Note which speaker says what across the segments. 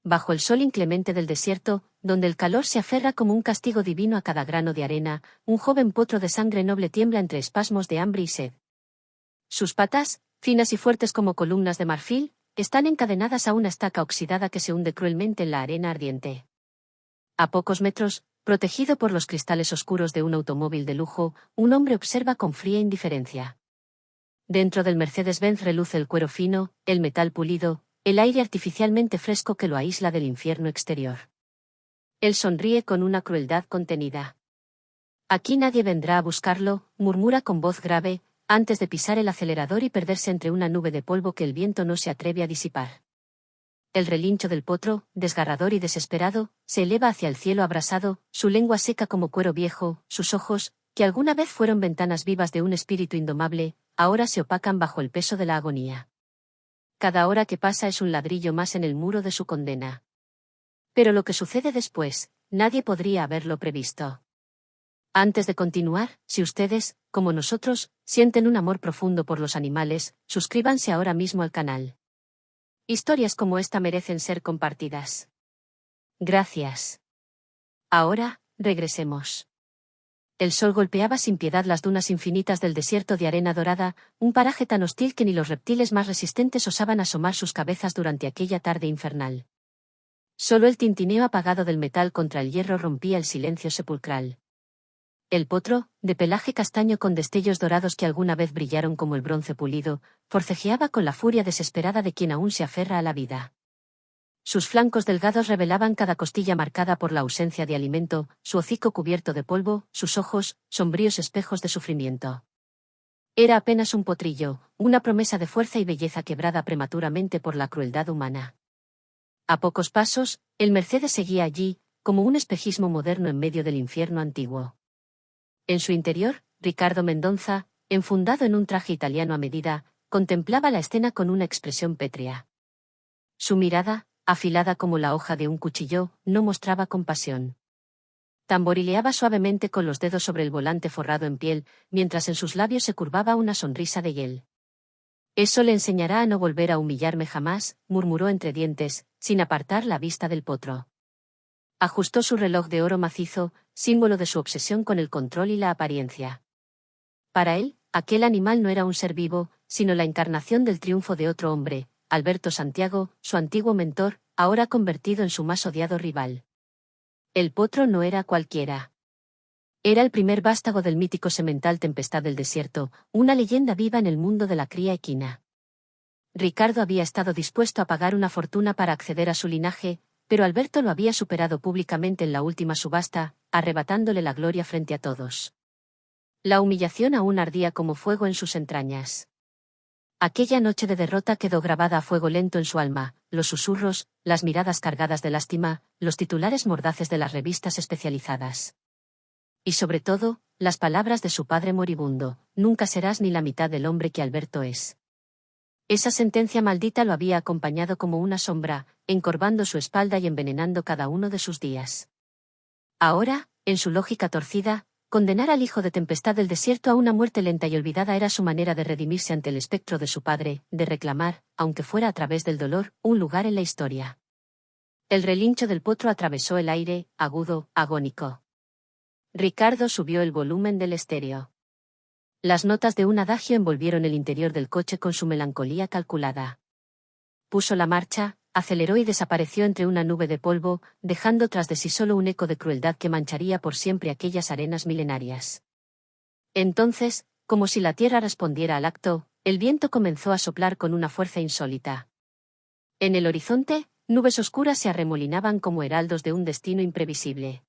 Speaker 1: bajo el sol inclemente del desierto, donde el calor se aferra como un castigo divino a cada grano de arena, un joven potro de sangre noble tiembla entre espasmos de hambre y sed. Sus patas, finas y fuertes como columnas de marfil, están encadenadas a una estaca oxidada que se hunde cruelmente en la arena ardiente. A pocos metros, protegido por los cristales oscuros de un automóvil de lujo, un hombre observa con fría indiferencia. Dentro del Mercedes-Benz reluce el cuero fino, el metal pulido, el aire artificialmente fresco que lo aísla del infierno exterior. Él sonríe con una crueldad contenida. Aquí nadie vendrá a buscarlo, murmura con voz grave, antes de pisar el acelerador y perderse entre una nube de polvo que el viento no se atreve a disipar. El relincho del potro, desgarrador y desesperado, se eleva hacia el cielo abrasado, su lengua seca como cuero viejo, sus ojos, que alguna vez fueron ventanas vivas de un espíritu indomable, ahora se opacan bajo el peso de la agonía. Cada hora que pasa es un ladrillo más en el muro de su condena. Pero lo que sucede después, nadie podría haberlo previsto. Antes de continuar, si ustedes, como nosotros, sienten un amor profundo por los animales, suscríbanse ahora mismo al canal. Historias como esta merecen ser compartidas. Gracias. Ahora, regresemos. El sol golpeaba sin piedad las dunas infinitas del desierto de arena dorada, un paraje tan hostil que ni los reptiles más resistentes osaban asomar sus cabezas durante aquella tarde infernal. Solo el tintineo apagado del metal contra el hierro rompía el silencio sepulcral. El potro, de pelaje castaño con destellos dorados que alguna vez brillaron como el bronce pulido, forcejeaba con la furia desesperada de quien aún se aferra a la vida. Sus flancos delgados revelaban cada costilla marcada por la ausencia de alimento, su hocico cubierto de polvo, sus ojos, sombríos espejos de sufrimiento. Era apenas un potrillo, una promesa de fuerza y belleza quebrada prematuramente por la crueldad humana. A pocos pasos, el Mercedes seguía allí, como un espejismo moderno en medio del infierno antiguo. En su interior, Ricardo Mendonza, enfundado en un traje italiano a medida, contemplaba la escena con una expresión pétrea. Su mirada, afilada como la hoja de un cuchillo, no mostraba compasión. Tamborileaba suavemente con los dedos sobre el volante forrado en piel, mientras en sus labios se curvaba una sonrisa de hiel. Eso le enseñará a no volver a humillarme jamás, murmuró entre dientes, sin apartar la vista del potro. Ajustó su reloj de oro macizo, símbolo de su obsesión con el control y la apariencia. Para él, aquel animal no era un ser vivo, sino la encarnación del triunfo de otro hombre, Alberto Santiago, su antiguo mentor, ahora convertido en su más odiado rival. El potro no era cualquiera. Era el primer vástago del mítico semental Tempestad del Desierto, una leyenda viva en el mundo de la cría equina. Ricardo había estado dispuesto a pagar una fortuna para acceder a su linaje, pero Alberto lo había superado públicamente en la última subasta, arrebatándole la gloria frente a todos. La humillación aún ardía como fuego en sus entrañas. Aquella noche de derrota quedó grabada a fuego lento en su alma, los susurros, las miradas cargadas de lástima, los titulares mordaces de las revistas especializadas. Y sobre todo, las palabras de su padre moribundo: nunca serás ni la mitad del hombre que Alberto es. Esa sentencia maldita lo había acompañado como una sombra, encorvando su espalda y envenenando cada uno de sus días. Ahora, en su lógica torcida, condenar al hijo de Tempestad del Desierto a una muerte lenta y olvidada era su manera de redimirse ante el espectro de su padre, de reclamar, aunque fuera a través del dolor, un lugar en la historia. El relincho del potro atravesó el aire, agudo, agónico. Ricardo subió el volumen del estéreo. Las notas de un adagio envolvieron el interior del coche con su melancolía calculada. Puso la marcha, aceleró y desapareció entre una nube de polvo, dejando tras de sí solo un eco de crueldad que mancharía por siempre aquellas arenas milenarias. Entonces, como si la tierra respondiera al acto, el viento comenzó a soplar con una fuerza insólita. En el horizonte, nubes oscuras se arremolinaban como heraldos de un destino imprevisible.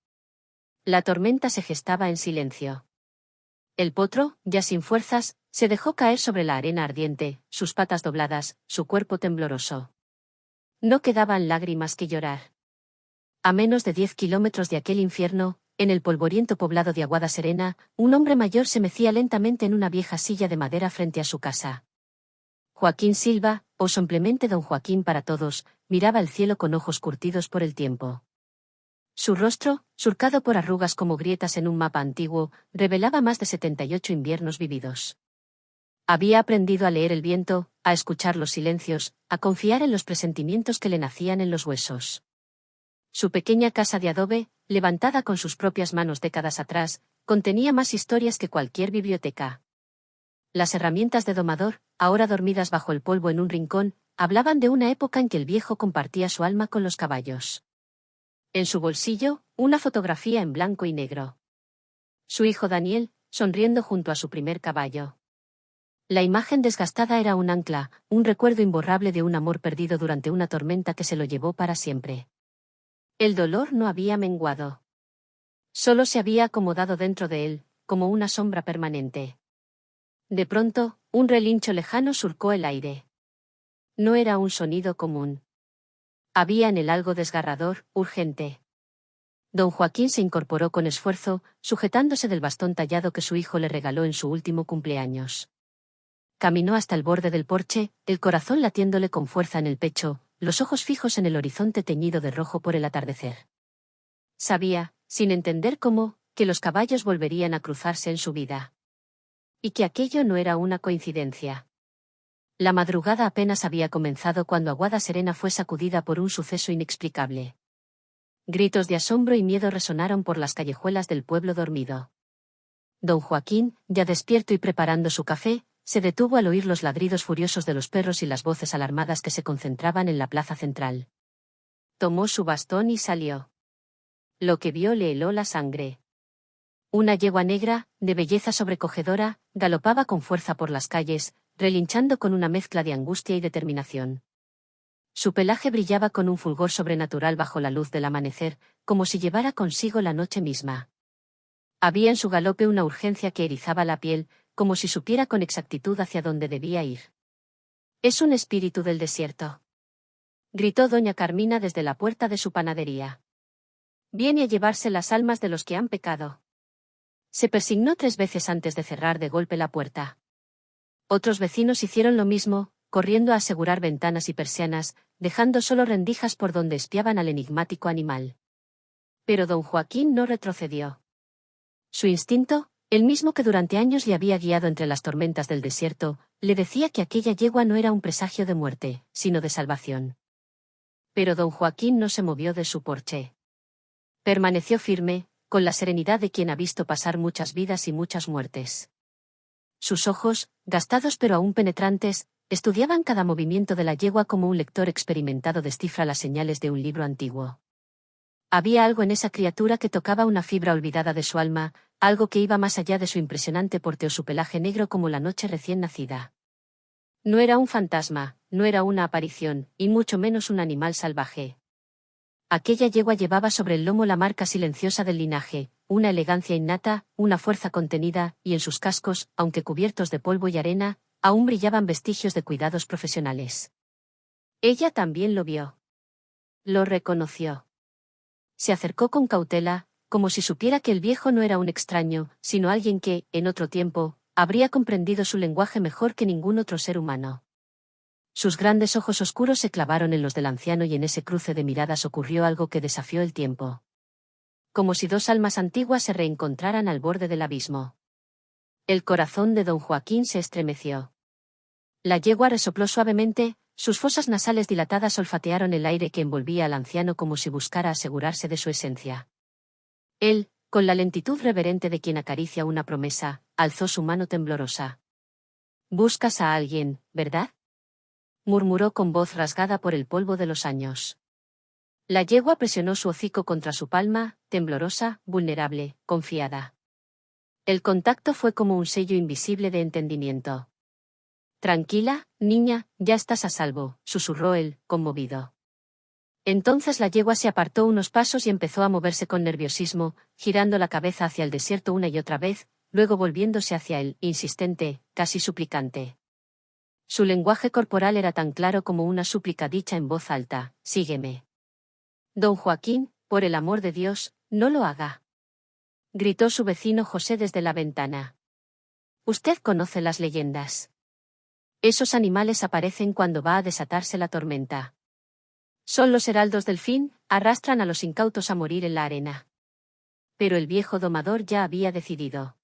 Speaker 1: La tormenta se gestaba en silencio. El potro, ya sin fuerzas, se dejó caer sobre la arena ardiente, sus patas dobladas, su cuerpo tembloroso. No quedaban lágrimas que llorar. A menos de 10 kilómetros de aquel infierno, en el polvoriento poblado de Aguada Serena, un hombre mayor se mecía lentamente en una vieja silla de madera frente a su casa. Joaquín Silva, o simplemente don Joaquín para todos, miraba el cielo con ojos curtidos por el tiempo. Su rostro, surcado por arrugas como grietas en un mapa antiguo, revelaba más de 78 inviernos vividos. Había aprendido a leer el viento, a escuchar los silencios, a confiar en los presentimientos que le nacían en los huesos. Su pequeña casa de adobe, levantada con sus propias manos décadas atrás, contenía más historias que cualquier biblioteca. Las herramientas de domador, ahora dormidas bajo el polvo en un rincón, hablaban de una época en que el viejo compartía su alma con los caballos. En su bolsillo, una fotografía en blanco y negro. Su hijo Daniel, sonriendo junto a su primer caballo. La imagen desgastada era un ancla, un recuerdo imborrable de un amor perdido durante una tormenta que se lo llevó para siempre. El dolor no había menguado. Solo se había acomodado dentro de él, como una sombra permanente. De pronto, un relincho lejano surcó el aire. No era un sonido común. Había en él algo desgarrador, urgente. Don Joaquín se incorporó con esfuerzo, sujetándose del bastón tallado que su hijo le regaló en su último cumpleaños. Caminó hasta el borde del porche, el corazón latiéndole con fuerza en el pecho, los ojos fijos en el horizonte teñido de rojo por el atardecer. Sabía, sin entender cómo, que los caballos volverían a cruzarse en su vida. Y que aquello no era una coincidencia. La madrugada apenas había comenzado cuando Aguada Serena fue sacudida por un suceso inexplicable. Gritos de asombro y miedo resonaron por las callejuelas del pueblo dormido. Don Joaquín, ya despierto y preparando su café, se detuvo al oír los ladridos furiosos de los perros y las voces alarmadas que se concentraban en la plaza central. Tomó su bastón y salió. Lo que vio le heló la sangre. Una yegua negra, de belleza sobrecogedora, galopaba con fuerza por las calles, relinchando con una mezcla de angustia y determinación. Su pelaje brillaba con un fulgor sobrenatural bajo la luz del amanecer, como si llevara consigo la noche misma. Había en su galope una urgencia que erizaba la piel, como si supiera con exactitud hacia dónde debía ir. «Es un espíritu del desierto», gritó doña Carmina desde la puerta de su panadería. «Viene a llevarse las almas de los que han pecado». Se persignó 3 veces antes de cerrar de golpe la puerta. Otros vecinos hicieron lo mismo, corriendo a asegurar ventanas y persianas, dejando solo rendijas por donde espiaban al enigmático animal. Pero don Joaquín no retrocedió. Su instinto, el mismo que durante años le había guiado entre las tormentas del desierto, le decía que aquella yegua no era un presagio de muerte, sino de salvación. Pero don Joaquín no se movió de su porche. Permaneció firme, con la serenidad de quien ha visto pasar muchas vidas y muchas muertes. Sus ojos, gastados pero aún penetrantes, estudiaban cada movimiento de la yegua como un lector experimentado descifra las señales de un libro antiguo. Había algo en esa criatura que tocaba una fibra olvidada de su alma, algo que iba más allá de su impresionante porte o su pelaje negro como la noche recién nacida. No era un fantasma, no era una aparición, y mucho menos un animal salvaje. Aquella yegua llevaba sobre el lomo la marca silenciosa del linaje, una elegancia innata, una fuerza contenida, y en sus cascos, aunque cubiertos de polvo y arena, aún brillaban vestigios de cuidados profesionales. Ella también lo vio. Lo reconoció. Se acercó con cautela, como si supiera que el viejo no era un extraño, sino alguien que, en otro tiempo, habría comprendido su lenguaje mejor que ningún otro ser humano. Sus grandes ojos oscuros se clavaron en los del anciano y en ese cruce de miradas ocurrió algo que desafió el tiempo. Como si 2 almas antiguas se reencontraran al borde del abismo. El corazón de don Joaquín se estremeció. La yegua resopló suavemente, sus fosas nasales dilatadas olfatearon el aire que envolvía al anciano como si buscara asegurarse de su esencia. Él, con la lentitud reverente de quien acaricia una promesa, alzó su mano temblorosa. «Buscas a alguien, ¿verdad?», murmuró con voz rasgada por el polvo de los años. La yegua presionó su hocico contra su palma, temblorosa, vulnerable, confiada. El contacto fue como un sello invisible de entendimiento. «Tranquila, niña, ya estás a salvo», susurró él, conmovido. Entonces la yegua se apartó unos pasos y empezó a moverse con nerviosismo, girando la cabeza hacia el desierto una y otra vez, luego volviéndose hacia él, insistente, casi suplicante. Su lenguaje corporal era tan claro como una súplica dicha en voz alta: «Sígueme». «Don Joaquín, por el amor de Dios, no lo haga», gritó su vecino José desde la ventana. «Usted conoce las leyendas. Esos animales aparecen cuando va a desatarse la tormenta. Son los heraldos del fin, arrastran a los incautos a morir en la arena». Pero el viejo domador ya había decidido.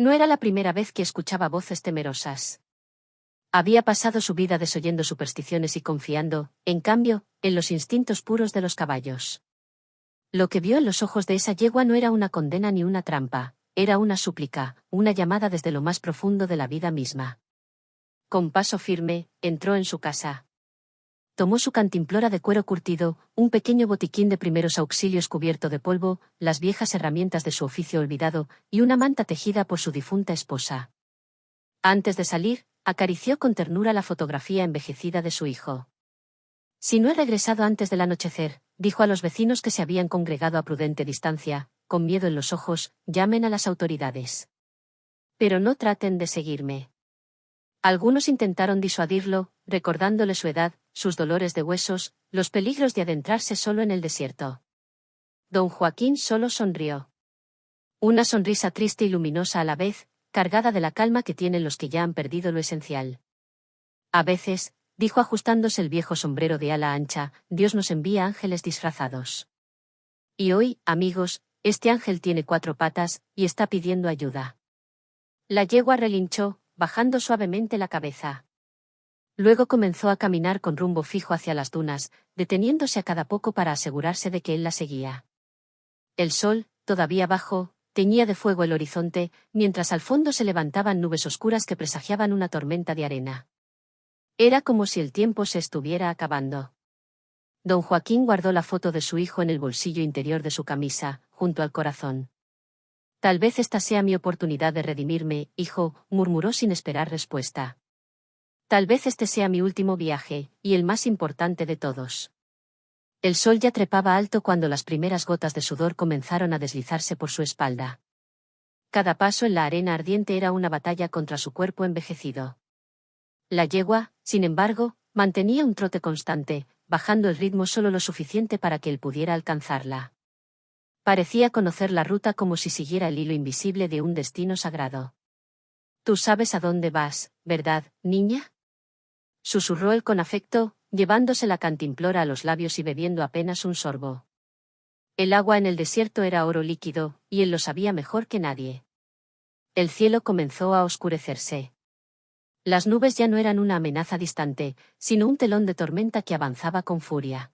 Speaker 1: No era la primera vez que escuchaba voces temerosas. Había pasado su vida desoyendo supersticiones y confiando, en cambio, en los instintos puros de los caballos. Lo que vio en los ojos de esa yegua no era una condena ni una trampa, era una súplica, una llamada desde lo más profundo de la vida misma. Con paso firme, entró en su casa. Tomó su cantimplora de cuero curtido, un pequeño botiquín de primeros auxilios cubierto de polvo, las viejas herramientas de su oficio olvidado, y una manta tejida por su difunta esposa. Antes de salir, acarició con ternura la fotografía envejecida de su hijo. Si no he regresado antes del anochecer, dijo a los vecinos que se habían congregado a prudente distancia, con miedo en los ojos, llamen a las autoridades. Pero no traten de seguirme. Algunos intentaron disuadirlo, recordándole su edad, sus dolores de huesos, los peligros de adentrarse solo en el desierto. Don Joaquín solo sonrió. Una sonrisa triste y luminosa a la vez, cargada de la calma que tienen los que ya han perdido lo esencial. A veces, dijo ajustándose el viejo sombrero de ala ancha, Dios nos envía ángeles disfrazados. Y hoy, amigos, este ángel tiene 4 patas, y está pidiendo ayuda. La yegua relinchó, bajando suavemente la cabeza. Luego comenzó a caminar con rumbo fijo hacia las dunas, deteniéndose a cada poco para asegurarse de que él la seguía. El sol, todavía bajo, teñía de fuego el horizonte, mientras al fondo se levantaban nubes oscuras que presagiaban una tormenta de arena. Era como si el tiempo se estuviera acabando. Don Joaquín guardó la foto de su hijo en el bolsillo interior de su camisa, junto al corazón. Tal vez esta sea mi oportunidad de redimirme, hijo, murmuró sin esperar respuesta. Tal vez este sea mi último viaje, y el más importante de todos. El sol ya trepaba alto cuando las primeras gotas de sudor comenzaron a deslizarse por su espalda. Cada paso en la arena ardiente era una batalla contra su cuerpo envejecido. La yegua, sin embargo, mantenía un trote constante, bajando el ritmo solo lo suficiente para que él pudiera alcanzarla. Parecía conocer la ruta como si siguiera el hilo invisible de un destino sagrado. Tú sabes a dónde vas, ¿verdad, niña? Susurró él con afecto, llevándose la cantimplora a los labios y bebiendo apenas un sorbo. El agua en el desierto era oro líquido, y él lo sabía mejor que nadie. El cielo comenzó a oscurecerse. Las nubes ya no eran una amenaza distante, sino un telón de tormenta que avanzaba con furia.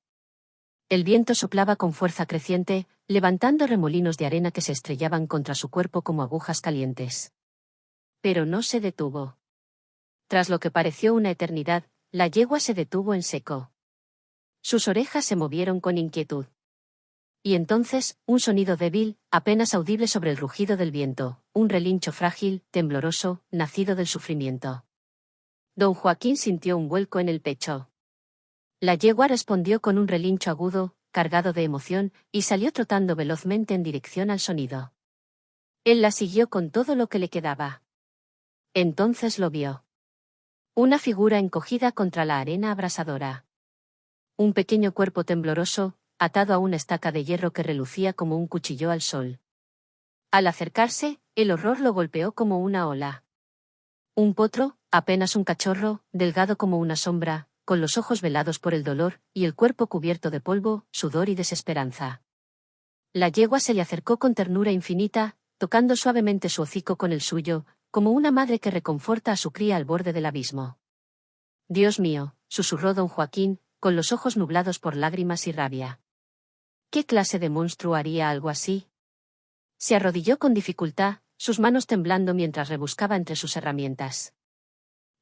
Speaker 1: El viento soplaba con fuerza creciente, levantando remolinos de arena que se estrellaban contra su cuerpo como agujas calientes. Pero no se detuvo. Tras lo que pareció una eternidad, la yegua se detuvo en seco. Sus orejas se movieron con inquietud. Y entonces, un sonido débil, apenas audible sobre el rugido del viento, un relincho frágil, tembloroso, nacido del sufrimiento. Don Joaquín sintió un vuelco en el pecho. La yegua respondió con un relincho agudo, cargado de emoción, y salió trotando velozmente en dirección al sonido. Él la siguió con todo lo que le quedaba. Entonces lo vio. Una figura encogida contra la arena abrasadora. Un pequeño cuerpo tembloroso, atado a una estaca de hierro que relucía como un cuchillo al sol. Al acercarse, el horror lo golpeó como una ola. Un potro, apenas un cachorro, delgado como una sombra, con los ojos velados por el dolor, y el cuerpo cubierto de polvo, sudor y desesperanza. La yegua se le acercó con ternura infinita, tocando suavemente su hocico con el suyo, como una madre que reconforta a su cría al borde del abismo. Dios mío, susurró don Joaquín, con los ojos nublados por lágrimas y rabia. ¿Qué clase de monstruo haría algo así? Se arrodilló con dificultad, sus manos temblando mientras rebuscaba entre sus herramientas.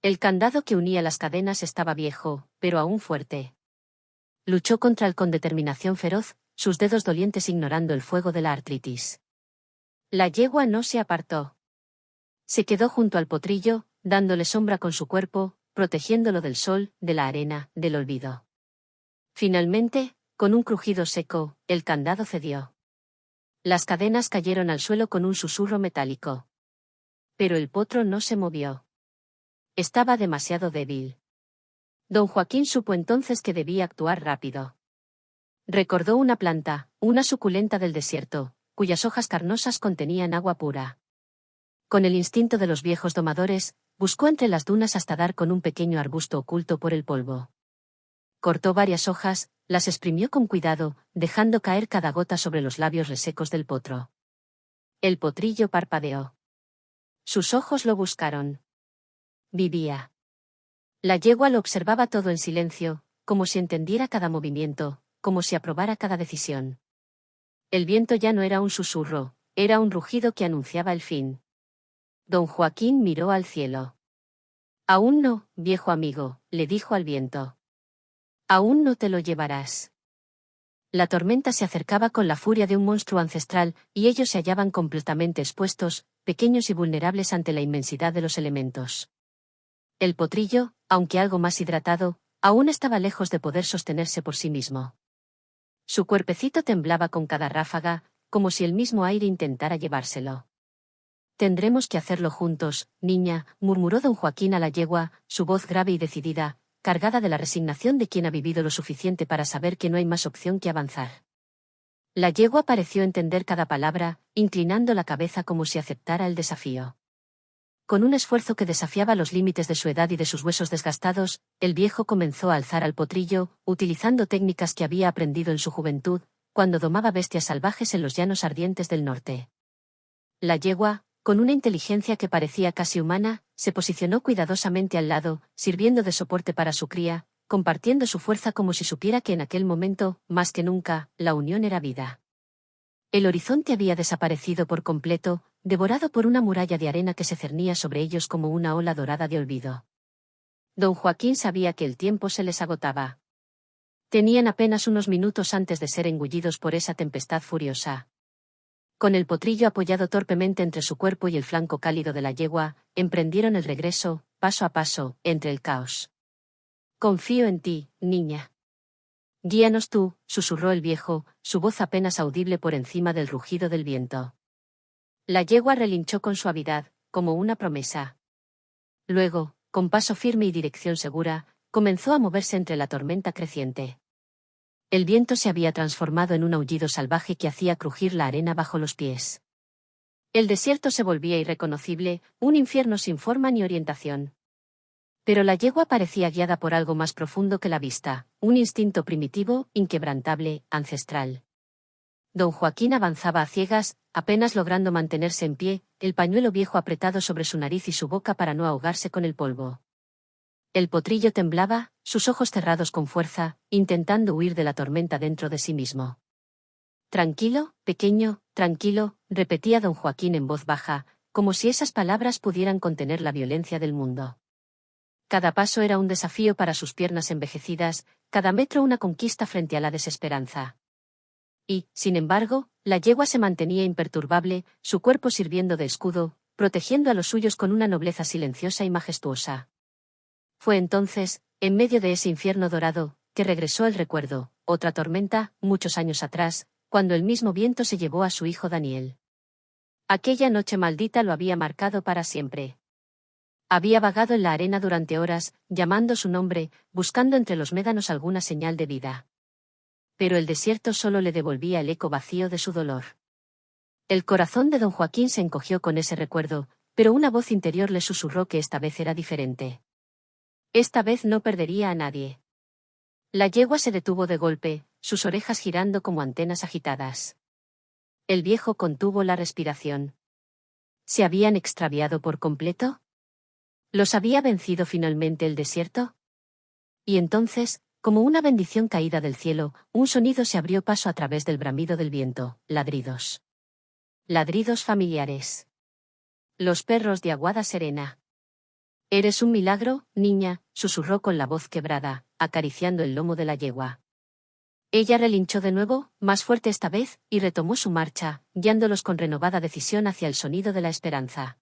Speaker 1: El candado que unía las cadenas estaba viejo, pero aún fuerte. Luchó contra él con determinación feroz, sus dedos dolientes ignorando el fuego de la artritis. La yegua no se apartó. Se quedó junto al potrillo, dándole sombra con su cuerpo, protegiéndolo del sol, de la arena, del olvido. Finalmente, con un crujido seco, el candado cedió. Las cadenas cayeron al suelo con un susurro metálico. Pero el potro no se movió. Estaba demasiado débil. Don Joaquín supo entonces que debía actuar rápido. Recordó una planta, una suculenta del desierto, cuyas hojas carnosas contenían agua pura. Con el instinto de los viejos domadores, buscó entre las dunas hasta dar con un pequeño arbusto oculto por el polvo. Cortó varias hojas, las exprimió con cuidado, dejando caer cada gota sobre los labios resecos del potro. El potrillo parpadeó. Sus ojos lo buscaron. Vivía. La yegua lo observaba todo en silencio, como si entendiera cada movimiento, como si aprobara cada decisión. El viento ya no era un susurro, era un rugido que anunciaba el fin. Don Joaquín miró al cielo. Aún no, viejo amigo, le dijo al viento. Aún no te lo llevarás. La tormenta se acercaba con la furia de un monstruo ancestral, y ellos se hallaban completamente expuestos, pequeños y vulnerables ante la inmensidad de los elementos. El potrillo, aunque algo más hidratado, aún estaba lejos de poder sostenerse por sí mismo. Su cuerpecito temblaba con cada ráfaga, como si el mismo aire intentara llevárselo. Tendremos que hacerlo juntos, niña, murmuró don Joaquín a la yegua, su voz grave y decidida, cargada de la resignación de quien ha vivido lo suficiente para saber que no hay más opción que avanzar. La yegua pareció entender cada palabra, inclinando la cabeza como si aceptara el desafío. Con un esfuerzo que desafiaba los límites de su edad y de sus huesos desgastados, el viejo comenzó a alzar al potrillo, utilizando técnicas que había aprendido en su juventud, cuando domaba bestias salvajes en los llanos ardientes del norte. La yegua, con una inteligencia que parecía casi humana, se posicionó cuidadosamente al lado, sirviendo de soporte para su cría, compartiendo su fuerza como si supiera que en aquel momento, más que nunca, la unión era vida. El horizonte había desaparecido por completo, devorado por una muralla de arena que se cernía sobre ellos como una ola dorada de olvido. Don Joaquín sabía que el tiempo se les agotaba. Tenían apenas unos minutos antes de ser engullidos por esa tempestad furiosa. Con el potrillo apoyado torpemente entre su cuerpo y el flanco cálido de la yegua, emprendieron el regreso, paso a paso, entre el caos. Confío en ti, niña. Guíanos tú, susurró el viejo, su voz apenas audible por encima del rugido del viento. La yegua relinchó con suavidad, como una promesa. Luego, con paso firme y dirección segura, comenzó a moverse entre la tormenta creciente. El viento se había transformado en un aullido salvaje que hacía crujir la arena bajo los pies. El desierto se volvía irreconocible, un infierno sin forma ni orientación. Pero la yegua parecía guiada por algo más profundo que la vista, un instinto primitivo, inquebrantable, ancestral. Don Joaquín avanzaba a ciegas, apenas logrando mantenerse en pie, el pañuelo viejo apretado sobre su nariz y su boca para no ahogarse con el polvo. El potrillo temblaba, sus ojos cerrados con fuerza, intentando huir de la tormenta dentro de sí mismo. Tranquilo, pequeño, tranquilo, repetía don Joaquín en voz baja, como si esas palabras pudieran contener la violencia del mundo. Cada paso era un desafío para sus piernas envejecidas, cada metro una conquista frente a la desesperanza. Y, sin embargo, la yegua se mantenía imperturbable, su cuerpo sirviendo de escudo, protegiendo a los suyos con una nobleza silenciosa y majestuosa. Fue entonces, en medio de ese infierno dorado, que regresó el recuerdo, otra tormenta, muchos años atrás, cuando el mismo viento se llevó a su hijo Daniel. Aquella noche maldita lo había marcado para siempre. Había vagado en la arena durante horas, llamando su nombre, buscando entre los médanos alguna señal de vida. Pero el desierto solo le devolvía el eco vacío de su dolor. El corazón de don Joaquín se encogió con ese recuerdo, pero una voz interior le susurró que esta vez era diferente. Esta vez no perdería a nadie. La yegua se detuvo de golpe, sus orejas girando como antenas agitadas. El viejo contuvo la respiración. ¿Se habían extraviado por completo? ¿Los había vencido finalmente el desierto? Y entonces, como una bendición caída del cielo, un sonido se abrió paso a través del bramido del viento, ladridos. Ladridos familiares. Los perros de Aguada Serena. Eres un milagro, niña, susurró con la voz quebrada, acariciando el lomo de la yegua. Ella relinchó de nuevo, más fuerte esta vez, y retomó su marcha, guiándolos con renovada decisión hacia el sonido de la esperanza.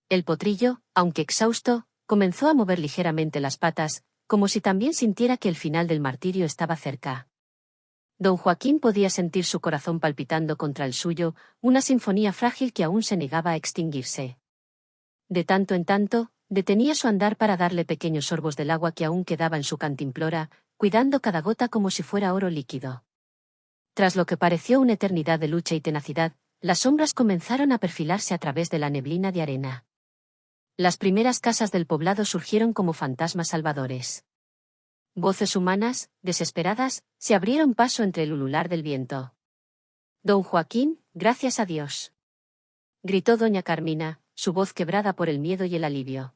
Speaker 1: El potrillo, aunque exhausto, comenzó a mover ligeramente las patas, como si también sintiera que el final del martirio estaba cerca. Don Joaquín podía sentir su corazón palpitando contra el suyo, una sinfonía frágil que aún se negaba a extinguirse. De tanto en tanto, detenía su andar para darle pequeños sorbos del agua que aún quedaba en su cantimplora, cuidando cada gota como si fuera oro líquido. Tras lo que pareció una eternidad de lucha y tenacidad, las sombras comenzaron a perfilarse a través de la neblina de arena. Las primeras casas del poblado surgieron como fantasmas salvadores. Voces humanas, desesperadas, se abrieron paso entre el ulular del viento. Don Joaquín, gracias a Dios. Gritó doña Carmina, su voz quebrada por el miedo y el alivio.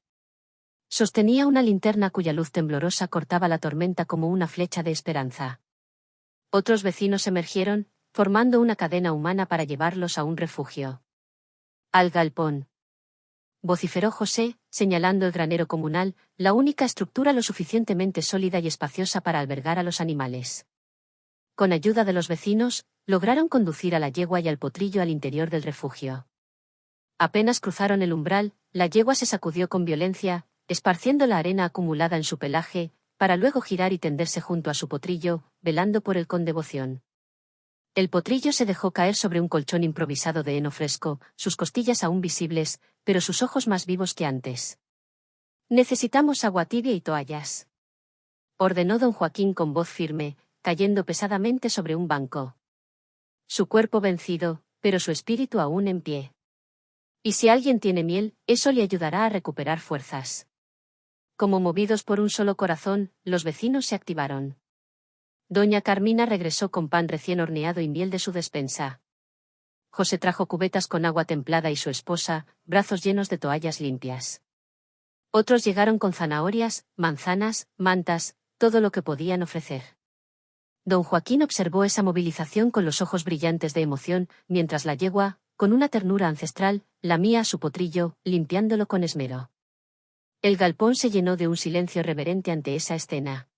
Speaker 1: Sostenía una linterna cuya luz temblorosa cortaba la tormenta como una flecha de esperanza. Otros vecinos emergieron, formando una cadena humana para llevarlos a un refugio. Al galpón, vociferó José, señalando el granero comunal, la única estructura lo suficientemente sólida y espaciosa para albergar a los animales. Con ayuda de los vecinos, lograron conducir a la yegua y al potrillo al interior del refugio. Apenas cruzaron el umbral, la yegua se sacudió con violencia, esparciendo la arena acumulada en su pelaje, para luego girar y tenderse junto a su potrillo, velando por él con devoción. El potrillo se dejó caer sobre un colchón improvisado de heno fresco, sus costillas aún visibles, pero sus ojos más vivos que antes. «Necesitamos agua tibia y toallas», ordenó don Joaquín con voz firme, cayendo pesadamente sobre un banco. Su cuerpo vencido, pero su espíritu aún en pie. Y si alguien tiene miel, eso le ayudará a recuperar fuerzas. Como movidos por un solo corazón, los vecinos se activaron. Doña Carmina regresó con pan recién horneado y miel de su despensa. José trajo cubetas con agua templada y su esposa, brazos llenos de toallas limpias. Otros llegaron con zanahorias, manzanas, mantas, todo lo que podían ofrecer. Don Joaquín observó esa movilización con los ojos brillantes de emoción, mientras la yegua, con una ternura ancestral, lamía a su potrillo, limpiándolo con esmero. El galpón se llenó de un silencio reverente ante esa escena.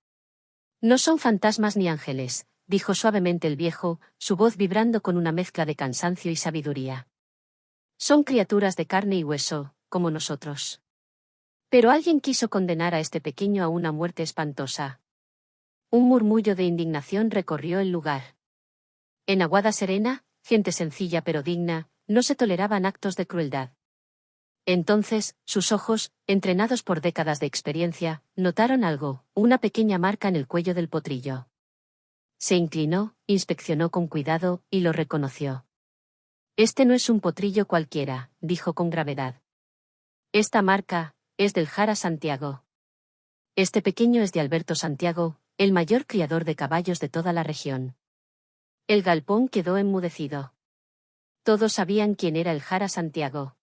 Speaker 1: «No son fantasmas ni ángeles», dijo suavemente el viejo, su voz vibrando con una mezcla de cansancio y sabiduría. «Son criaturas de carne y hueso, como nosotros. Pero alguien quiso condenar a este pequeño a una muerte espantosa». Un murmullo de indignación recorrió el lugar. En Aguada Serena, gente sencilla pero digna, no se toleraban actos de crueldad. Entonces, sus ojos, entrenados por décadas de experiencia, notaron algo, una pequeña marca en el cuello del potrillo. Se inclinó, inspeccionó con cuidado, y lo reconoció. «Este no es un potrillo cualquiera», dijo con gravedad. «Esta marca es del Jara Santiago. Este pequeño es de Alberto Santiago, el mayor criador de caballos de toda la región». El galpón quedó enmudecido. Todos sabían quién era el Jara Santiago.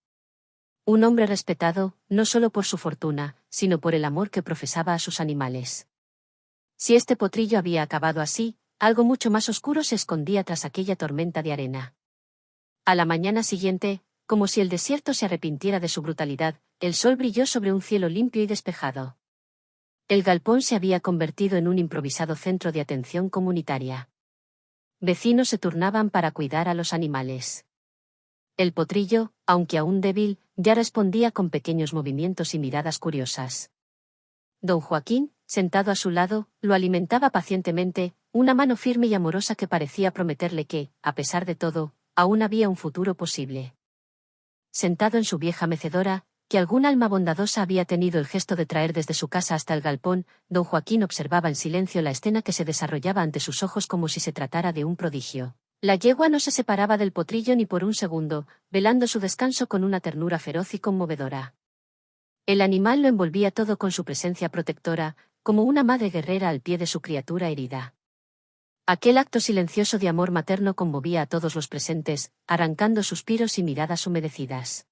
Speaker 1: Un hombre respetado, no solo por su fortuna, sino por el amor que profesaba a sus animales. Si este potrillo había acabado así, algo mucho más oscuro se escondía tras aquella tormenta de arena. A la mañana siguiente, como si el desierto se arrepintiera de su brutalidad, el sol brilló sobre un cielo limpio y despejado. El galpón se había convertido en un improvisado centro de atención comunitaria. Vecinos se turnaban para cuidar a los animales. El potrillo, aunque aún débil, ya respondía con pequeños movimientos y miradas curiosas. Don Joaquín, sentado a su lado, lo alimentaba pacientemente, una mano firme y amorosa que parecía prometerle que, a pesar de todo, aún había un futuro posible. Sentado en su vieja mecedora, que algún alma bondadosa había tenido el gesto de traer desde su casa hasta el galpón, don Joaquín observaba en silencio la escena que se desarrollaba ante sus ojos como si se tratara de un prodigio. La yegua no se separaba del potrillo ni por un segundo, velando su descanso con una ternura feroz y conmovedora. El animal lo envolvía todo con su presencia protectora, como una madre guerrera al pie de su criatura herida. Aquel acto silencioso de amor materno conmovía a todos los presentes, arrancando suspiros y miradas humedecidas.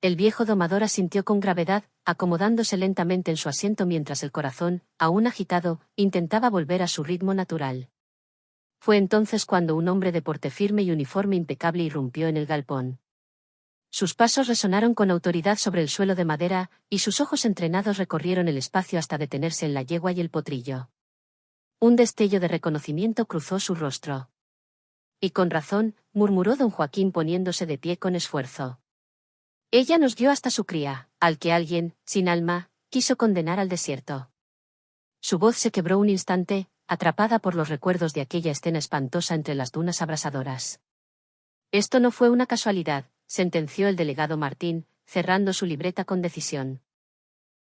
Speaker 1: El viejo domador asintió con gravedad, acomodándose lentamente en su asiento mientras el corazón, aún agitado, intentaba volver a su ritmo natural. Fue entonces cuando un hombre de porte firme y uniforme impecable irrumpió en el galpón. Sus pasos resonaron con autoridad sobre el suelo de madera, y sus ojos entrenados recorrieron el espacio hasta detenerse en la yegua y el potrillo. Un destello de reconocimiento cruzó su rostro. «Y con razón», murmuró don Joaquín poniéndose de pie con esfuerzo. «Ella nos dio hasta su cría, al que alguien, sin alma, quiso condenar al desierto». Su voz se quebró un instante, atrapada por los recuerdos de aquella escena espantosa entre las dunas abrasadoras. «Esto no fue una casualidad», sentenció el delegado Martín, cerrando su libreta con decisión.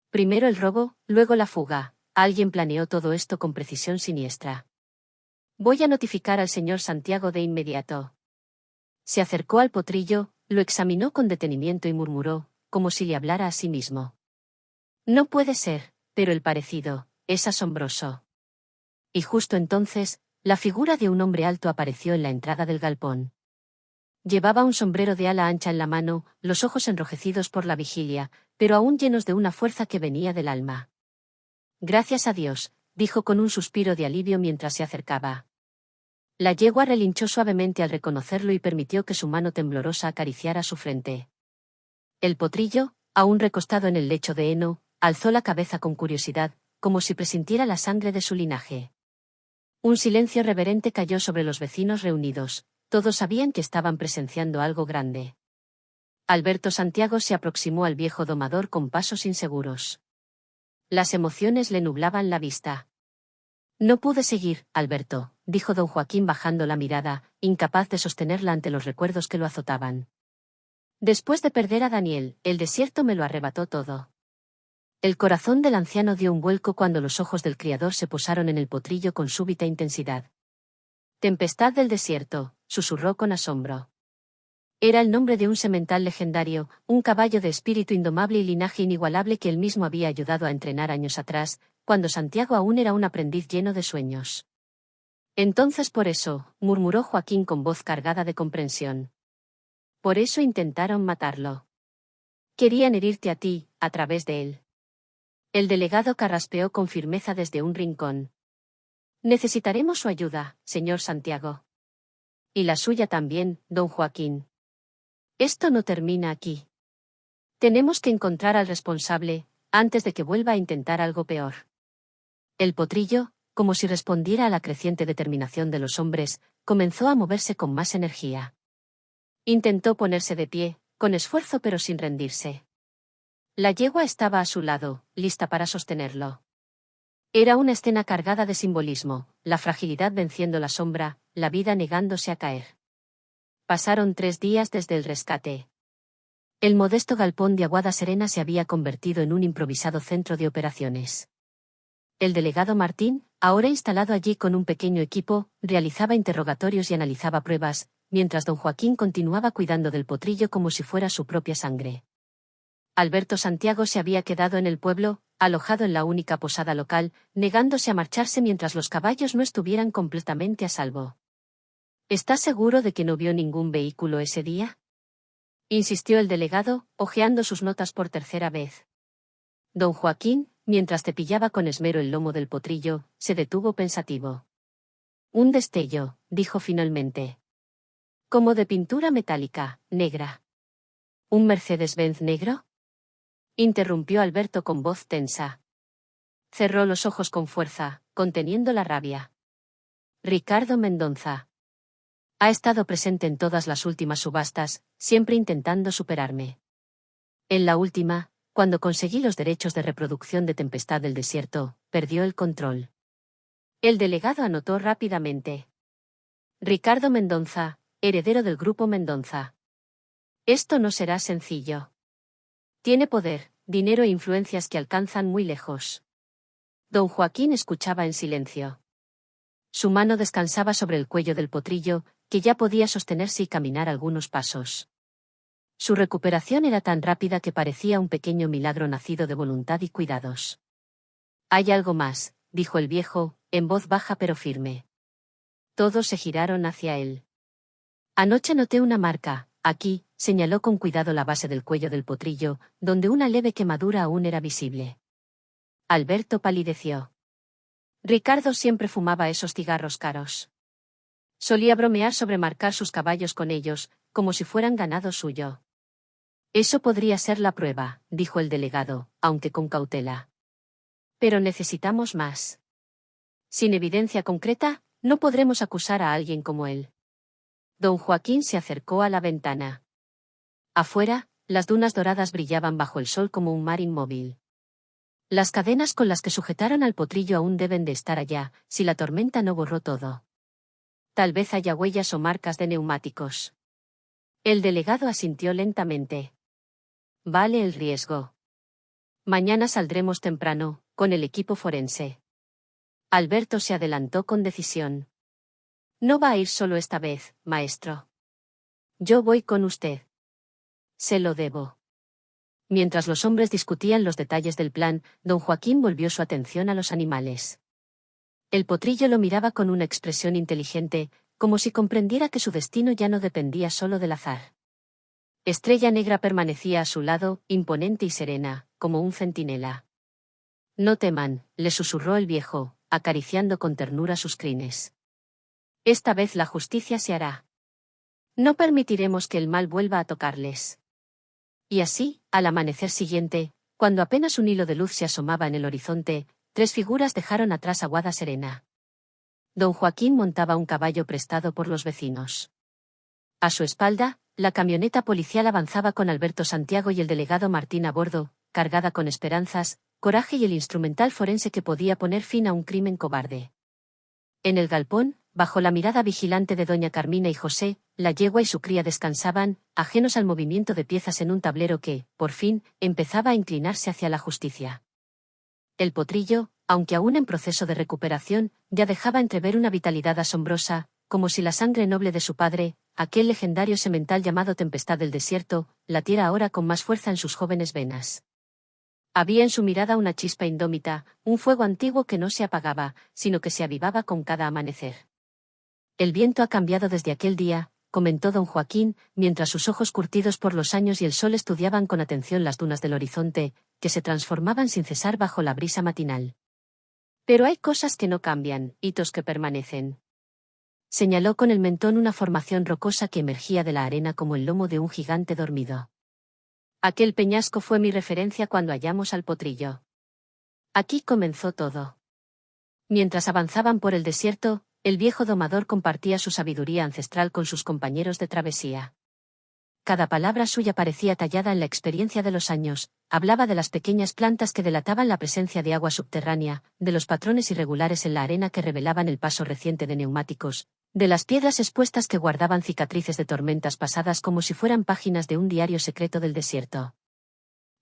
Speaker 1: «Primero el robo, luego la fuga. Alguien planeó todo esto con precisión siniestra. Voy a notificar al señor Santiago de inmediato». Se acercó al potrillo, lo examinó con detenimiento y murmuró, como si le hablara a sí mismo. «No puede ser, pero el parecido es asombroso». Y justo entonces, la figura de un hombre alto apareció en la entrada del galpón. Llevaba un sombrero de ala ancha en la mano, los ojos enrojecidos por la vigilia, pero aún llenos de una fuerza que venía del alma. Gracias a Dios, dijo con un suspiro de alivio mientras se acercaba. La yegua relinchó suavemente al reconocerlo y permitió que su mano temblorosa acariciara su frente. El potrillo, aún recostado en el lecho de heno, alzó la cabeza con curiosidad, como si presintiera la sangre de su linaje. Un silencio reverente cayó sobre los vecinos reunidos. Todos sabían que estaban presenciando algo grande. Alberto Santiago se aproximó al viejo domador con pasos inseguros. Las emociones le nublaban la vista. No pude seguir, Alberto, dijo don Joaquín bajando la mirada, incapaz de sostenerla ante los recuerdos que lo azotaban. Después de perder a Daniel, el desierto me lo arrebató todo. El corazón del anciano dio un vuelco cuando los ojos del criador se posaron en el potrillo con súbita intensidad. Tempestad del desierto, susurró con asombro. Era el nombre de un semental legendario, un caballo de espíritu indomable y linaje inigualable que él mismo había ayudado a entrenar años atrás, cuando Santiago aún era un aprendiz lleno de sueños. Entonces por eso, murmuró Joaquín con voz cargada de comprensión. Por eso intentaron matarlo. Querían herirte a ti, a través de él. El delegado carraspeó con firmeza desde un rincón. Necesitaremos su ayuda, señor Santiago. Y la suya también, don Joaquín. Esto no termina aquí. Tenemos que encontrar al responsable, antes de que vuelva a intentar algo peor. El potrillo, como si respondiera a la creciente determinación de los hombres, comenzó a moverse con más energía. Intentó ponerse de pie, con esfuerzo pero sin rendirse. La yegua estaba a su lado, lista para sostenerlo. Era una escena cargada de simbolismo, la fragilidad venciendo la sombra, la vida negándose a caer. Pasaron 3 días desde el rescate. El modesto galpón de Aguada Serena se había convertido en un improvisado centro de operaciones. El delegado Martín, ahora instalado allí con un pequeño equipo, realizaba interrogatorios y analizaba pruebas, mientras don Joaquín continuaba cuidando del potrillo como si fuera su propia sangre. Alberto Santiago se había quedado en el pueblo, alojado en la única posada local, negándose a marcharse mientras los caballos no estuvieran completamente a salvo. ¿Estás seguro de que no vio ningún vehículo ese día?, insistió el delegado, hojeando sus notas por tercera vez. Don Joaquín, mientras cepillaba con esmero el lomo del potrillo, se detuvo pensativo. Un destello, dijo finalmente. Como de pintura metálica, negra. ¿Un Mercedes-Benz negro?, interrumpió Alberto con voz tensa. Cerró los ojos con fuerza, conteniendo la rabia. Ricardo Mendonza. Ha estado presente en todas las últimas subastas, siempre intentando superarme. En la última, cuando conseguí los derechos de reproducción de Tempestad del Desierto, perdió el control. El delegado anotó rápidamente. Ricardo Mendonza, heredero del Grupo Mendonza. Esto no será sencillo. Tiene poder, dinero e influencias que alcanzan muy lejos. Don Joaquín escuchaba en silencio. Su mano descansaba sobre el cuello del potrillo, que ya podía sostenerse y caminar algunos pasos. Su recuperación era tan rápida que parecía un pequeño milagro nacido de voluntad y cuidados. Hay algo más, dijo el viejo, en voz baja pero firme. Todos se giraron hacia él. Anoche noté una marca, aquí, señaló con cuidado la base del cuello del potrillo, donde una leve quemadura aún era visible. Alberto palideció. Ricardo siempre fumaba esos cigarros caros. Solía bromear sobre marcar sus caballos con ellos, como si fueran ganado suyo. Eso podría ser la prueba, dijo el delegado, aunque con cautela. Pero necesitamos más. Sin evidencia concreta, no podremos acusar a alguien como él. Don Joaquín se acercó a la ventana. Afuera, las dunas doradas brillaban bajo el sol como un mar inmóvil. Las cadenas con las que sujetaron al potrillo aún deben de estar allá, si la tormenta no borró todo. Tal vez haya huellas o marcas de neumáticos. El delegado asintió lentamente. Vale el riesgo. Mañana saldremos temprano, con el equipo forense. Alberto se adelantó con decisión. No va a ir solo esta vez, maestro. Yo voy con usted. Se lo debo. Mientras los hombres discutían los detalles del plan, don Joaquín volvió su atención a los animales. El potrillo lo miraba con una expresión inteligente, como si comprendiera que su destino ya no dependía solo del azar. Estrella Negra permanecía a su lado, imponente y serena, como un centinela. «No teman», le susurró el viejo, acariciando con ternura sus crines. «Esta vez la justicia se hará. No permitiremos que el mal vuelva a tocarles». Y así, al amanecer siguiente, cuando apenas un hilo de luz se asomaba en el horizonte, 3 figuras dejaron atrás a Guada Serena. Don Joaquín montaba un caballo prestado por los vecinos. A su espalda, la camioneta policial avanzaba con Alberto Santiago y el delegado Martín a bordo, cargada con esperanzas, coraje y el instrumental forense que podía poner fin a un crimen cobarde. En el galpón, bajo la mirada vigilante de doña Carmina y José, la yegua y su cría descansaban, ajenos al movimiento de piezas en un tablero que, por fin, empezaba a inclinarse hacia la justicia. El potrillo, aunque aún en proceso de recuperación, ya dejaba entrever una vitalidad asombrosa, como si la sangre noble de su padre, aquel legendario semental llamado Tempestad del Desierto, latiera ahora con más fuerza en sus jóvenes venas. Había en su mirada una chispa indómita, un fuego antiguo que no se apagaba, sino que se avivaba con cada amanecer. «El viento ha cambiado desde aquel día», comentó don Joaquín, mientras sus ojos curtidos por los años y el sol estudiaban con atención las dunas del horizonte, que se transformaban sin cesar bajo la brisa matinal. «Pero hay cosas que no cambian, hitos que permanecen». Señaló con el mentón una formación rocosa que emergía de la arena como el lomo de un gigante dormido. «Aquel peñasco fue mi referencia cuando hallamos al potrillo. Aquí comenzó todo». Mientras avanzaban por el desierto, el viejo domador compartía su sabiduría ancestral con sus compañeros de travesía. Cada palabra suya parecía tallada en la experiencia de los años, hablaba de las pequeñas plantas que delataban la presencia de agua subterránea, de los patrones irregulares en la arena que revelaban el paso reciente de neumáticos, de las piedras expuestas que guardaban cicatrices de tormentas pasadas como si fueran páginas de un diario secreto del desierto.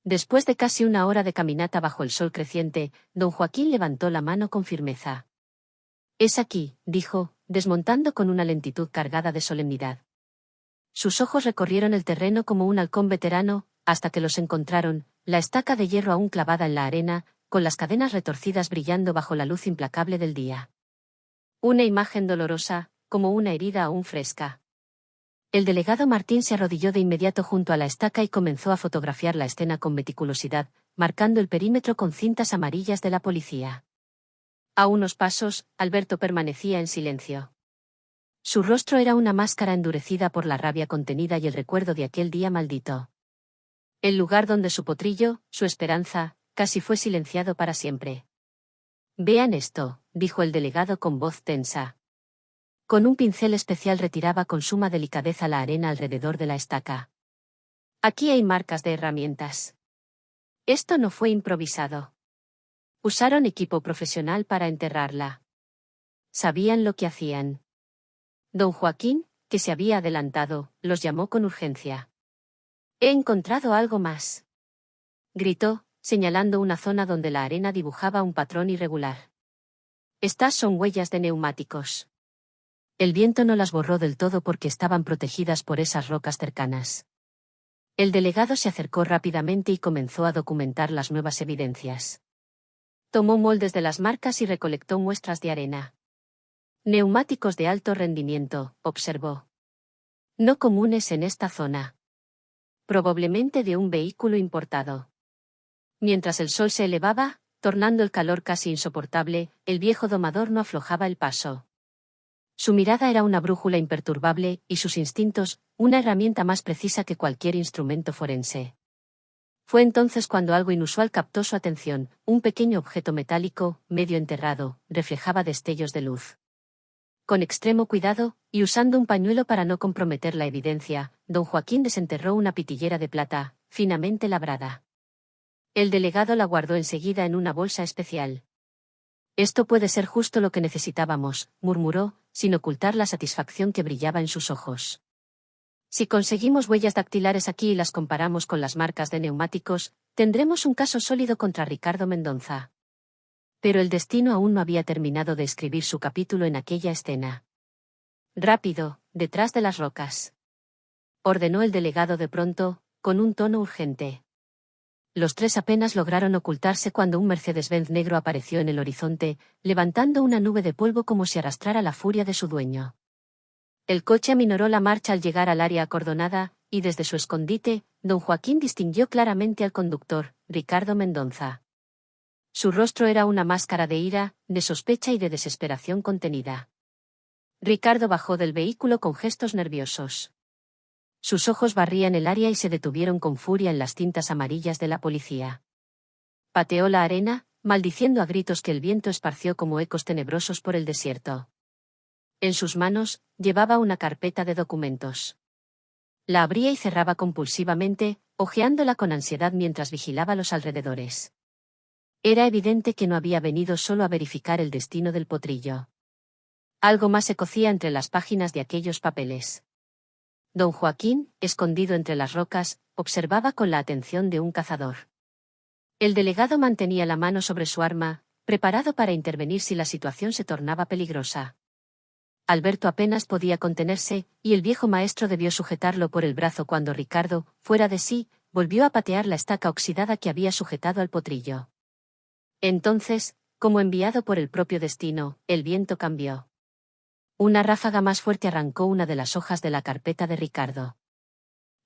Speaker 1: Después de casi una hora de caminata bajo el sol creciente, don Joaquín levantó la mano con firmeza. «Es aquí», dijo, desmontando con una lentitud cargada de solemnidad. Sus ojos recorrieron el terreno como un halcón veterano, hasta que los encontraron, la estaca de hierro aún clavada en la arena, con las cadenas retorcidas brillando bajo la luz implacable del día. Una imagen dolorosa, como una herida aún fresca. El delegado Martín se arrodilló de inmediato junto a la estaca y comenzó a fotografiar la escena con meticulosidad, marcando el perímetro con cintas amarillas de la policía. A unos pasos, Alberto permanecía en silencio. Su rostro era una máscara endurecida por la rabia contenida y el recuerdo de aquel día maldito. El lugar donde su potrillo, su esperanza, casi fue silenciado para siempre. «Vean esto», dijo el delegado con voz tensa. Con un pincel especial retiraba con suma delicadeza la arena alrededor de la estaca. «Aquí hay marcas de herramientas. Esto no fue improvisado. Usaron equipo profesional para enterrarla. Sabían lo que hacían». Don Joaquín, que se había adelantado, los llamó con urgencia. «He encontrado algo más», gritó, señalando una zona donde la arena dibujaba un patrón irregular. «Estas son huellas de neumáticos». El viento no las borró del todo porque estaban protegidas por esas rocas cercanas. El delegado se acercó rápidamente y comenzó a documentar las nuevas evidencias. Tomó moldes de las marcas y recolectó muestras de arena. «Neumáticos de alto rendimiento», observó. «No comunes en esta zona. Probablemente de un vehículo importado». Mientras el sol se elevaba, tornando el calor casi insoportable, el viejo domador no aflojaba el paso. Su mirada era una brújula imperturbable, y sus instintos, una herramienta más precisa que cualquier instrumento forense. Fue entonces cuando algo inusual captó su atención, un pequeño objeto metálico, medio enterrado, reflejaba destellos de luz. Con extremo cuidado, y usando un pañuelo para no comprometer la evidencia, don Joaquín desenterró una pitillera de plata, finamente labrada. El delegado la guardó enseguida en una bolsa especial. «Esto puede ser justo lo que necesitábamos», murmuró, sin ocultar la satisfacción que brillaba en sus ojos. «Si conseguimos huellas dactilares aquí y las comparamos con las marcas de neumáticos, tendremos un caso sólido contra Ricardo Mendonza». Pero el destino aún no había terminado de escribir su capítulo en aquella escena. «Rápido, detrás de las rocas», ordenó el delegado de pronto, con un tono urgente. Los 3 apenas lograron ocultarse cuando un Mercedes-Benz negro apareció en el horizonte, levantando una nube de polvo como si arrastrara la furia de su dueño. El coche aminoró la marcha al llegar al área acordonada, y desde su escondite, don Joaquín distinguió claramente al conductor, Ricardo Mendonza. Su rostro era una máscara de ira, de sospecha y de desesperación contenida. Ricardo bajó del vehículo con gestos nerviosos. Sus ojos barrían el área y se detuvieron con furia en las cintas amarillas de la policía. Pateó la arena, maldiciendo a gritos que el viento esparció como ecos tenebrosos por el desierto. En sus manos, llevaba una carpeta de documentos. La abría y cerraba compulsivamente, hojeándola con ansiedad mientras vigilaba los alrededores. Era evidente que no había venido solo a verificar el destino del potrillo. Algo más se cocía entre las páginas de aquellos papeles. Don Joaquín, escondido entre las rocas, observaba con la atención de un cazador. El delegado mantenía la mano sobre su arma, preparado para intervenir si la situación se tornaba peligrosa. Alberto apenas podía contenerse, y el viejo maestro debió sujetarlo por el brazo cuando Ricardo, fuera de sí, volvió a patear la estaca oxidada que había sujetado al potrillo. Entonces, como enviado por el propio destino, el viento cambió. Una ráfaga más fuerte arrancó una de las hojas de la carpeta de Ricardo.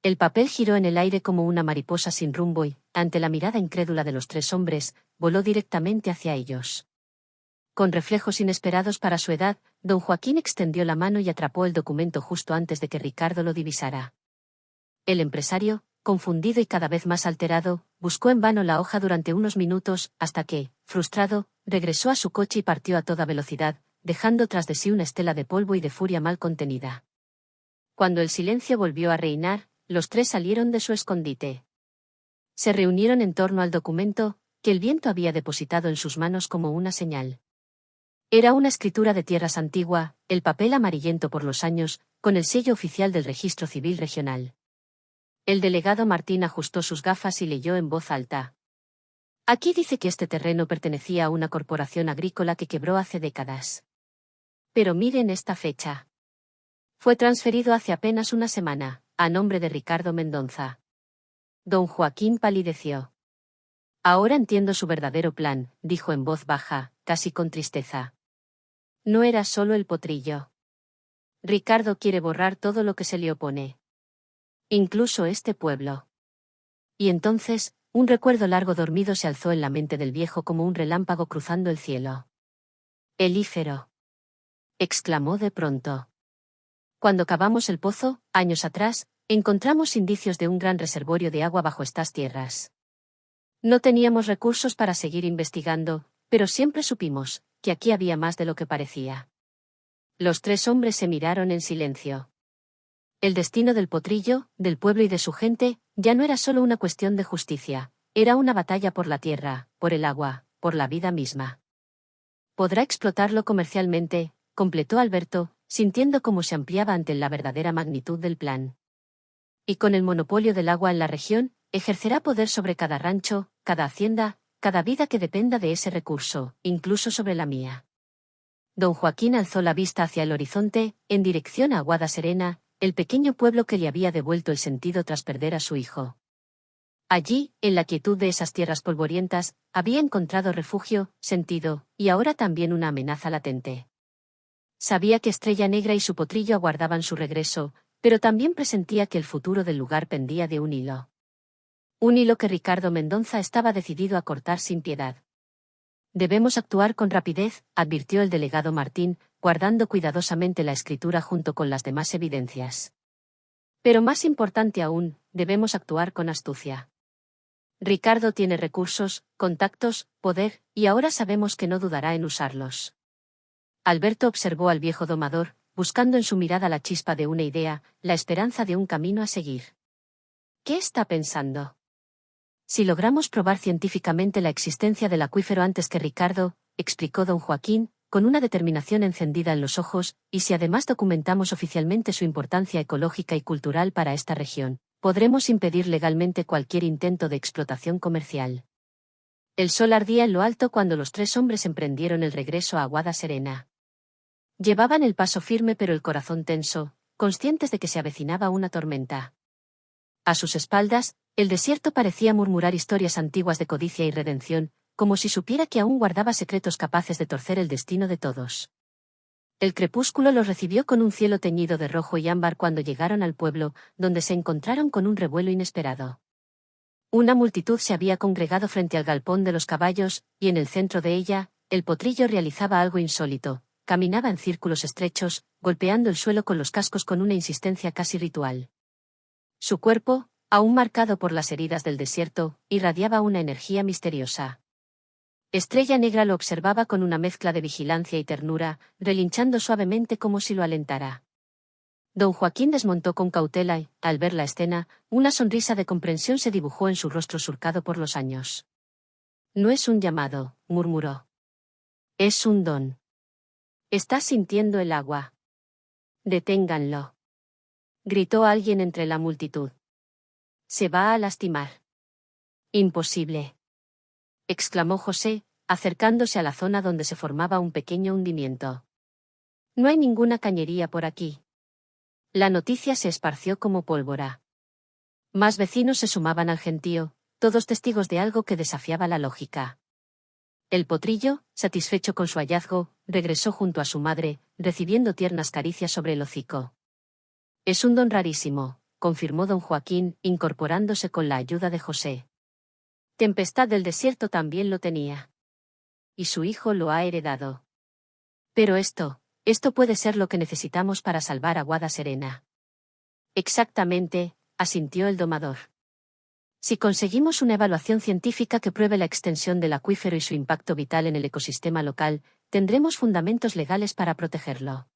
Speaker 1: El papel giró en el aire como una mariposa sin rumbo y, ante la mirada incrédula de los tres hombres, voló directamente hacia ellos. Con reflejos inesperados para su edad, don Joaquín extendió la mano y atrapó el documento justo antes de que Ricardo lo divisara. El empresario, confundido y cada vez más alterado, buscó en vano la hoja durante unos minutos, hasta que, frustrado, regresó a su coche y partió a toda velocidad, dejando tras de sí una estela de polvo y de furia mal contenida. Cuando el silencio volvió a reinar, los tres salieron de su escondite. Se reunieron en torno al documento, que el viento había depositado en sus manos como una señal. Era una escritura de tierras antigua, el papel amarillento por los años, con el sello oficial del Registro Civil Regional. El delegado Martín ajustó sus gafas y leyó en voz alta. Aquí dice que este terreno pertenecía a una corporación agrícola que quebró hace décadas. Pero miren esta fecha. Fue transferido hace apenas una semana, a nombre de Ricardo Mendonza. Don Joaquín palideció. Ahora entiendo su verdadero plan, dijo en voz baja, casi con tristeza. No era solo el potrillo. Ricardo quiere borrar todo lo que se le opone. Incluso este pueblo. Y entonces, un recuerdo largo dormido se alzó en la mente del viejo como un relámpago cruzando el cielo. El Ífero. Exclamó de pronto. Cuando cavamos el pozo, años atrás, encontramos indicios de un gran reservorio de agua bajo estas tierras. No teníamos recursos para seguir investigando, pero siempre supimos que aquí había más de lo que parecía. Los tres hombres se miraron en silencio. El destino del potrillo, del pueblo y de su gente, ya no era solo una cuestión de justicia, era una batalla por la tierra, por el agua, por la vida misma. Podrá explotarlo comercialmente, completó Alberto, sintiendo cómo se ampliaba ante la verdadera magnitud del plan. Y con el monopolio del agua en la región, ejercerá poder sobre cada rancho, cada hacienda, cada vida que dependa de ese recurso, incluso sobre la mía. Don Joaquín alzó la vista hacia el horizonte, en dirección a Aguada Serena, el pequeño pueblo que le había devuelto el sentido tras perder a su hijo. Allí, en la quietud de esas tierras polvorientas, había encontrado refugio, sentido, y ahora también una amenaza latente. Sabía que Estrella Negra y su potrillo aguardaban su regreso, pero también presentía que el futuro del lugar pendía de un hilo. Un hilo que Ricardo Mendonza estaba decidido a cortar sin piedad. Debemos actuar con rapidez, advirtió el delegado Martín, guardando cuidadosamente la escritura junto con las demás evidencias. Pero más importante aún, debemos actuar con astucia. Ricardo tiene recursos, contactos, poder, y ahora sabemos que no dudará en usarlos. Alberto observó al viejo domador, buscando en su mirada la chispa de una idea, la esperanza de un camino a seguir. ¿Qué está pensando? Si logramos probar científicamente la existencia del acuífero antes que Ricardo, explicó don Joaquín, con una determinación encendida en los ojos, y si además documentamos oficialmente su importancia ecológica y cultural para esta región, podremos impedir legalmente cualquier intento de explotación comercial. El sol ardía en lo alto cuando los tres hombres emprendieron el regreso a Aguada Serena. Llevaban el paso firme pero el corazón tenso, conscientes de que se avecinaba una tormenta. A sus espaldas, el desierto parecía murmurar historias antiguas de codicia y redención, como si supiera que aún guardaba secretos capaces de torcer el destino de todos. El crepúsculo los recibió con un cielo teñido de rojo y ámbar cuando llegaron al pueblo, donde se encontraron con un revuelo inesperado. Una multitud se había congregado frente al galpón de los caballos, y en el centro de ella, el potrillo realizaba algo insólito. Caminaba en círculos estrechos, golpeando el suelo con los cascos con una insistencia casi ritual. Su cuerpo, aún marcado por las heridas del desierto, irradiaba una energía misteriosa. Estrella Negra lo observaba con una mezcla de vigilancia y ternura, relinchando suavemente como si lo alentara. Don Joaquín desmontó con cautela y, al ver la escena, una sonrisa de comprensión se dibujó en su rostro surcado por los años. No es un llamado, murmuró. Es un don. Está sintiendo el agua. Deténganlo. Gritó alguien entre la multitud. Se va a lastimar. Imposible. Exclamó José, acercándose a la zona donde se formaba un pequeño hundimiento. No hay ninguna cañería por aquí. La noticia se esparció como pólvora. Más vecinos se sumaban al gentío, todos testigos de algo que desafiaba la lógica. El potrillo, satisfecho con su hallazgo, regresó junto a su madre, recibiendo tiernas caricias sobre el hocico. Es un don rarísimo, confirmó don Joaquín, incorporándose con la ayuda de José. Tempestad del Desierto también lo tenía. Y su hijo lo ha heredado. Pero esto puede ser lo que necesitamos para salvar a Guada Serena. Exactamente, asintió el domador. Si conseguimos una evaluación científica que pruebe la extensión del acuífero y su impacto vital en el ecosistema local, tendremos fundamentos legales para protegerlo.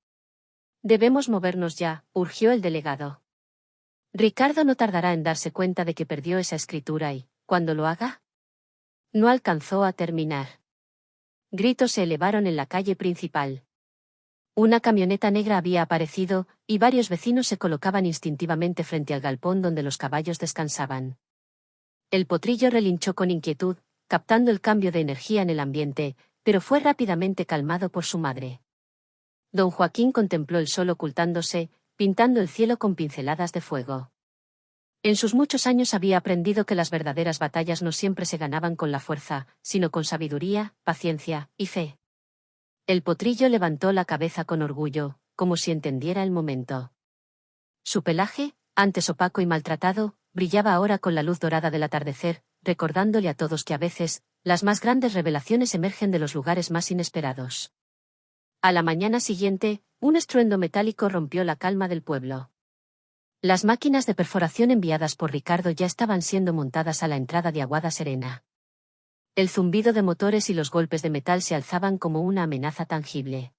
Speaker 1: Debemos movernos ya, urgió el delegado. Ricardo no tardará en darse cuenta de que perdió esa escritura y, cuando lo haga, no alcanzó a terminar. Gritos se elevaron en la calle principal. Una camioneta negra había aparecido, y varios vecinos se colocaban instintivamente frente al galpón donde los caballos descansaban. El potrillo relinchó con inquietud, captando el cambio de energía en el ambiente, pero fue rápidamente calmado por su madre. Don Joaquín contempló el sol ocultándose, pintando el cielo con pinceladas de fuego. En sus muchos años había aprendido que las verdaderas batallas no siempre se ganaban con la fuerza, sino con sabiduría, paciencia y fe. El potrillo levantó la cabeza con orgullo, como si entendiera el momento. Su pelaje, antes opaco y maltratado, brillaba ahora con la luz dorada del atardecer, recordándole a todos que a veces, las más grandes revelaciones emergen de los lugares más inesperados. A la mañana siguiente, un estruendo metálico rompió la calma del pueblo. Las máquinas de perforación enviadas por Ricardo ya estaban siendo montadas a la entrada de Aguada Serena. El zumbido de motores y los golpes de metal se alzaban como una amenaza tangible.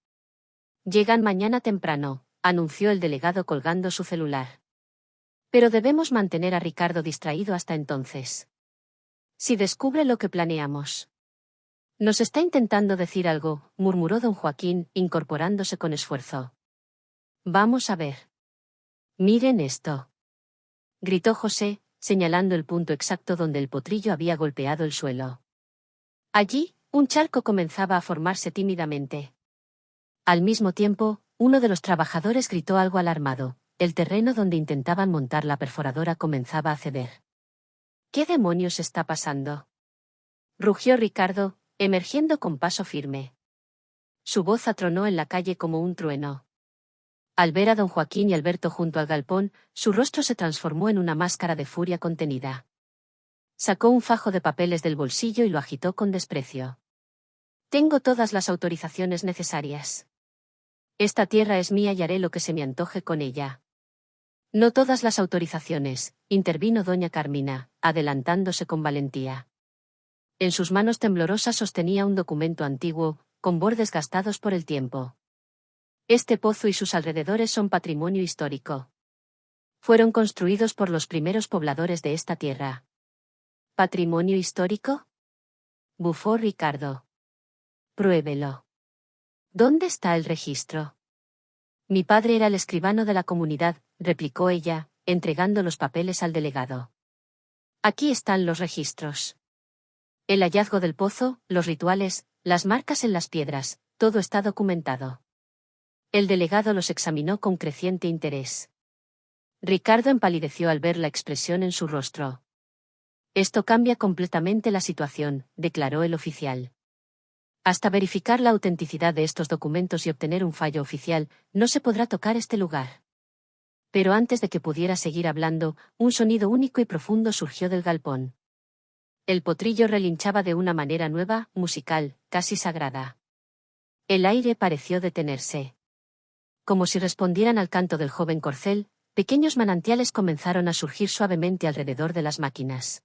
Speaker 1: Llegan mañana temprano, anunció el delegado colgando su celular. Pero debemos mantener a Ricardo distraído hasta entonces. Si descubre lo que planeamos. Nos está intentando decir algo, murmuró don Joaquín, incorporándose con esfuerzo. Vamos a ver. Miren esto. Gritó José, señalando el punto exacto donde el potrillo había golpeado el suelo. Allí, un charco comenzaba a formarse tímidamente. Al mismo tiempo, uno de los trabajadores gritó algo alarmado. El terreno donde intentaban montar la perforadora comenzaba a ceder. ¿Qué demonios está pasando? Rugió Ricardo, emergiendo con paso firme. Su voz atronó en la calle como un trueno. Al ver a don Joaquín y Alberto junto al galpón, su rostro se transformó en una máscara de furia contenida. Sacó un fajo de papeles del bolsillo y lo agitó con desprecio. Tengo todas las autorizaciones necesarias. Esta tierra es mía y haré lo que se me antoje con ella. No todas las autorizaciones, intervino doña Carmina, adelantándose con valentía. En sus manos temblorosas sostenía un documento antiguo, con bordes gastados por el tiempo. Este pozo y sus alrededores son patrimonio histórico. Fueron construidos por los primeros pobladores de esta tierra. ¿Patrimonio histórico? Bufó Ricardo. Pruébelo. ¿Dónde está el registro? Mi padre era el escribano de la comunidad, replicó ella, entregando los papeles al delegado. Aquí están los registros. El hallazgo del pozo, los rituales, las marcas en las piedras, todo está documentado. El delegado los examinó con creciente interés. Ricardo empalideció al ver la expresión en su rostro. Esto cambia completamente la situación, declaró el oficial. Hasta verificar la autenticidad de estos documentos y obtener un fallo oficial, no se podrá tocar este lugar. Pero antes de que pudiera seguir hablando, un sonido único y profundo surgió del galpón. El potrillo relinchaba de una manera nueva, musical, casi sagrada. El aire pareció detenerse. Como si respondieran al canto del joven corcel, pequeños manantiales comenzaron a surgir suavemente alrededor de las máquinas.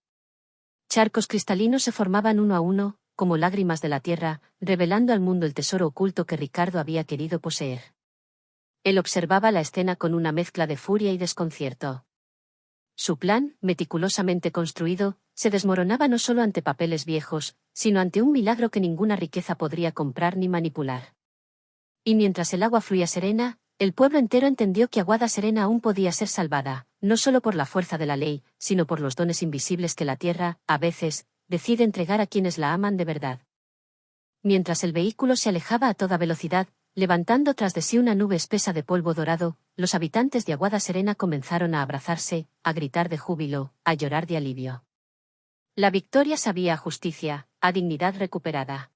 Speaker 1: Charcos cristalinos se formaban uno a uno, como lágrimas de la tierra, revelando al mundo el tesoro oculto que Ricardo había querido poseer. Él observaba la escena con una mezcla de furia y desconcierto. Su plan, meticulosamente construido, se desmoronaba no solo ante papeles viejos, sino ante un milagro que ninguna riqueza podría comprar ni manipular. Y mientras el agua fluía serena, el pueblo entero entendió que Aguada Serena aún podía ser salvada, no solo por la fuerza de la ley, sino por los dones invisibles que la tierra, a veces, decide entregar a quienes la aman de verdad. Mientras el vehículo se alejaba a toda velocidad, levantando tras de sí una nube espesa de polvo dorado, los habitantes de Aguada Serena comenzaron a abrazarse, a gritar de júbilo, a llorar de alivio. La victoria sabía a justicia, a dignidad recuperada.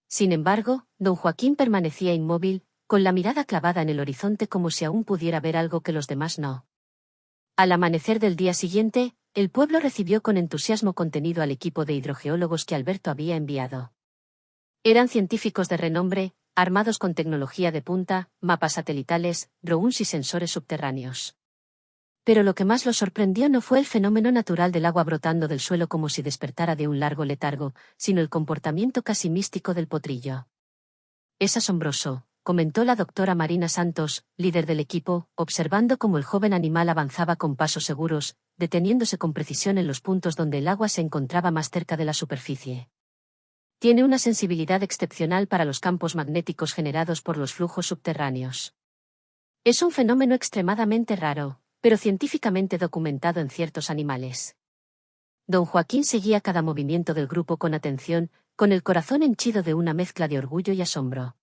Speaker 1: Sin embargo, don Joaquín permanecía inmóvil, con la mirada clavada en el horizonte como si aún pudiera ver algo que los demás no. Al amanecer del día siguiente, el pueblo recibió con entusiasmo contenido al equipo de hidrogeólogos que Alberto había enviado. Eran científicos de renombre, armados con tecnología de punta, mapas satelitales, drones y sensores subterráneos. Pero lo que más los sorprendió no fue el fenómeno natural del agua brotando del suelo como si despertara de un largo letargo, sino el comportamiento casi místico del potrillo. Es asombroso, comentó la doctora Marina Santos, líder del equipo, observando cómo el joven animal avanzaba con pasos seguros, deteniéndose con precisión en los puntos donde el agua se encontraba más cerca de la superficie. Tiene una sensibilidad excepcional para los campos magnéticos generados por los flujos subterráneos. Es un fenómeno extremadamente raro, pero científicamente documentado en ciertos animales. Don Joaquín seguía cada movimiento del grupo con atención, con el corazón henchido de una mezcla de orgullo y asombro.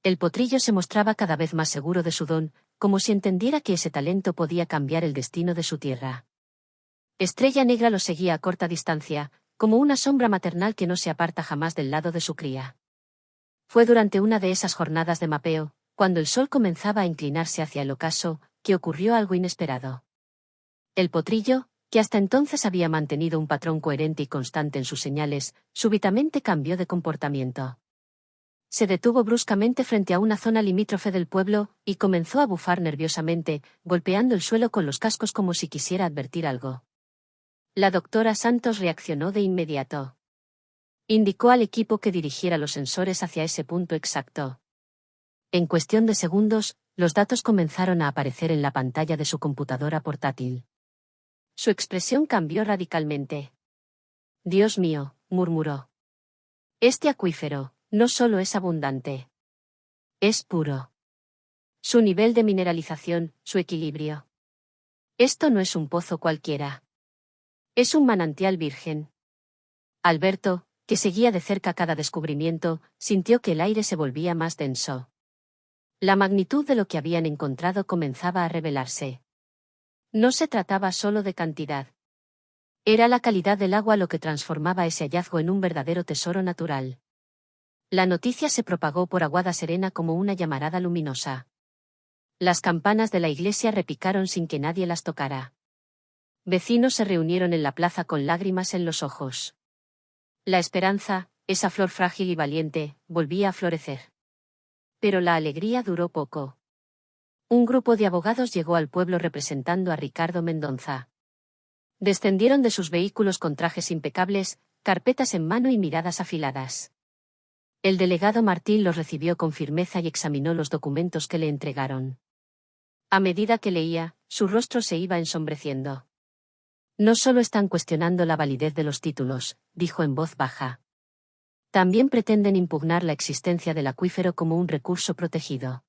Speaker 1: El potrillo se mostraba cada vez más seguro de su don, como si entendiera que ese talento podía cambiar el destino de su tierra. Estrella Negra lo seguía a corta distancia, como una sombra maternal que no se aparta jamás del lado de su cría. Fue durante una de esas jornadas de mapeo, cuando el sol comenzaba a inclinarse hacia el ocaso, que ocurrió algo inesperado. El potrillo, que hasta entonces había mantenido un patrón coherente y constante en sus señales, súbitamente cambió de comportamiento. Se detuvo bruscamente frente a una zona limítrofe del pueblo, y comenzó a bufar nerviosamente, golpeando el suelo con los cascos como si quisiera advertir algo. La doctora Santos reaccionó de inmediato. Indicó al equipo que dirigiera los sensores hacia ese punto exacto. En cuestión de segundos, los datos comenzaron a aparecer en la pantalla de su computadora portátil. Su expresión cambió radicalmente. «Dios mío», murmuró. «Este acuífero, no solo es abundante. Es puro. Su nivel de mineralización, su equilibrio. Esto no es un pozo cualquiera. Es un manantial virgen». Alberto, que seguía de cerca cada descubrimiento, sintió que el aire se volvía más denso. La magnitud de lo que habían encontrado comenzaba a revelarse. No se trataba solo de cantidad. Era la calidad del agua lo que transformaba ese hallazgo en un verdadero tesoro natural. La noticia se propagó por Aguada Serena como una llamarada luminosa. Las campanas de la iglesia repicaron sin que nadie las tocara. Vecinos se reunieron en la plaza con lágrimas en los ojos. La esperanza, esa flor frágil y valiente, volvía a florecer. Pero la alegría duró poco. Un grupo de abogados llegó al pueblo representando a Ricardo Mendonza. Descendieron de sus vehículos con trajes impecables, carpetas en mano y miradas afiladas. El delegado Martín los recibió con firmeza y examinó los documentos que le entregaron. A medida que leía, su rostro se iba ensombreciendo. «No solo están cuestionando la validez de los títulos», dijo en voz baja. «También pretenden impugnar la existencia del acuífero como un recurso protegido.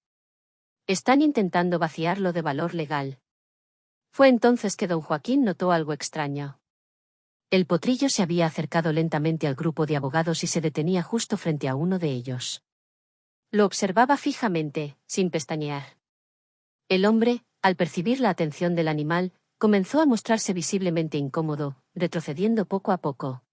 Speaker 1: Están intentando vaciarlo de valor legal». Fue entonces que don Joaquín notó algo extraño. El potrillo se había acercado lentamente al grupo de abogados y se detenía justo frente a uno de ellos. Lo observaba fijamente, sin pestañear. El hombre, al percibir la atención del animal, comenzó a mostrarse visiblemente incómodo, retrocediendo poco a poco.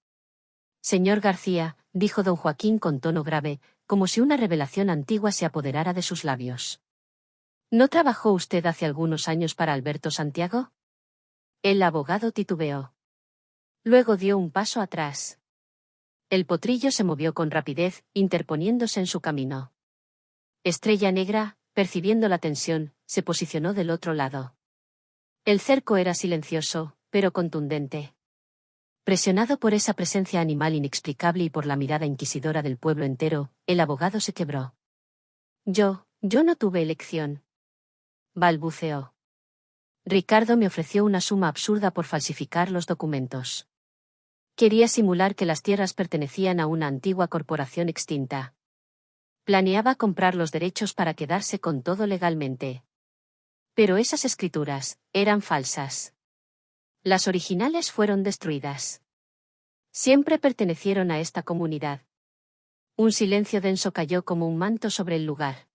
Speaker 1: «Señor García», dijo don Joaquín con tono grave, como si una revelación antigua se apoderara de sus labios. ¿No trabajó usted hace algunos años para Alberto Santiago? El abogado titubeó. Luego dio un paso atrás. El potrillo se movió con rapidez, interponiéndose en su camino. Estrella Negra, percibiendo la tensión, se posicionó del otro lado. El cerco era silencioso, pero contundente. Presionado por esa presencia animal inexplicable y por la mirada inquisidora del pueblo entero, el abogado se quebró. Yo no tuve elección. Balbuceó. Ricardo me ofreció una suma absurda por falsificar los documentos. Quería simular que las tierras pertenecían a una antigua corporación extinta. Planeaba comprar los derechos para quedarse con todo legalmente. Pero esas escrituras eran falsas. Las originales fueron destruidas. Siempre pertenecieron a esta comunidad. Un silencio denso cayó como un manto sobre el lugar.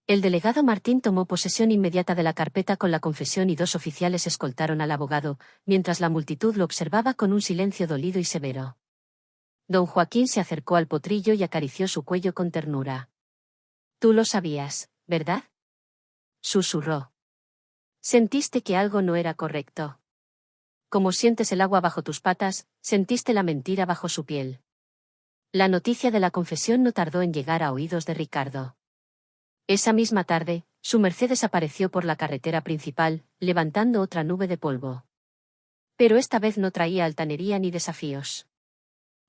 Speaker 1: El delegado Martín tomó posesión inmediata de la carpeta con la confesión y 2 oficiales escoltaron al abogado, mientras la multitud lo observaba con un silencio dolido y severo. Don Joaquín se acercó al potrillo y acarició su cuello con ternura. Tú lo sabías, ¿verdad? Susurró. Sentiste que algo no era correcto. Como sientes el agua bajo tus patas, sentiste la mentira bajo su piel. La noticia de la confesión no tardó en llegar a oídos de Ricardo. Esa misma tarde, su Mercedes apareció por la carretera principal, levantando otra nube de polvo. Pero esta vez no traía altanería ni desafíos.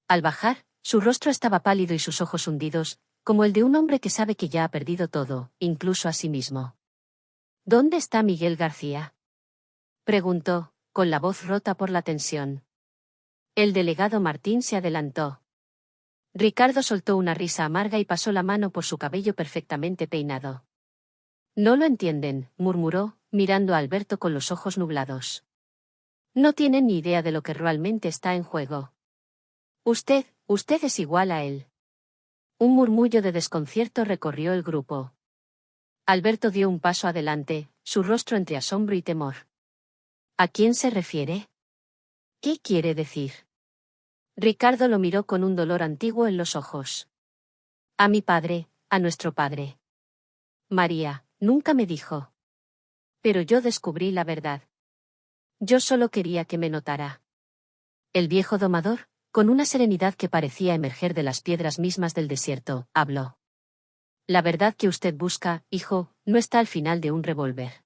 Speaker 1: Al bajar, su rostro estaba pálido y sus ojos hundidos, como el de un hombre que sabe que ya ha perdido todo, incluso a sí mismo. ¿Dónde está Miguel García? Preguntó, con la voz rota por la tensión. El delegado Martín se adelantó. Ricardo soltó una risa amarga y pasó la mano por su cabello perfectamente peinado. No lo entienden, murmuró, mirando a Alberto con los ojos nublados. No tienen ni idea de lo que realmente está en juego. Usted es igual a él. Un murmullo de desconcierto recorrió el grupo. Alberto dio un paso adelante, su rostro entre asombro y temor. ¿A quién se refiere? ¿Qué quiere decir? Ricardo lo miró con un dolor antiguo en los ojos. A mi padre, a nuestro padre. María, nunca me dijo. Pero yo descubrí la verdad. Yo solo quería que me notara. El viejo domador, con una serenidad que parecía emerger de las piedras mismas del desierto, habló. La verdad que usted busca, hijo, no está al final de un revólver.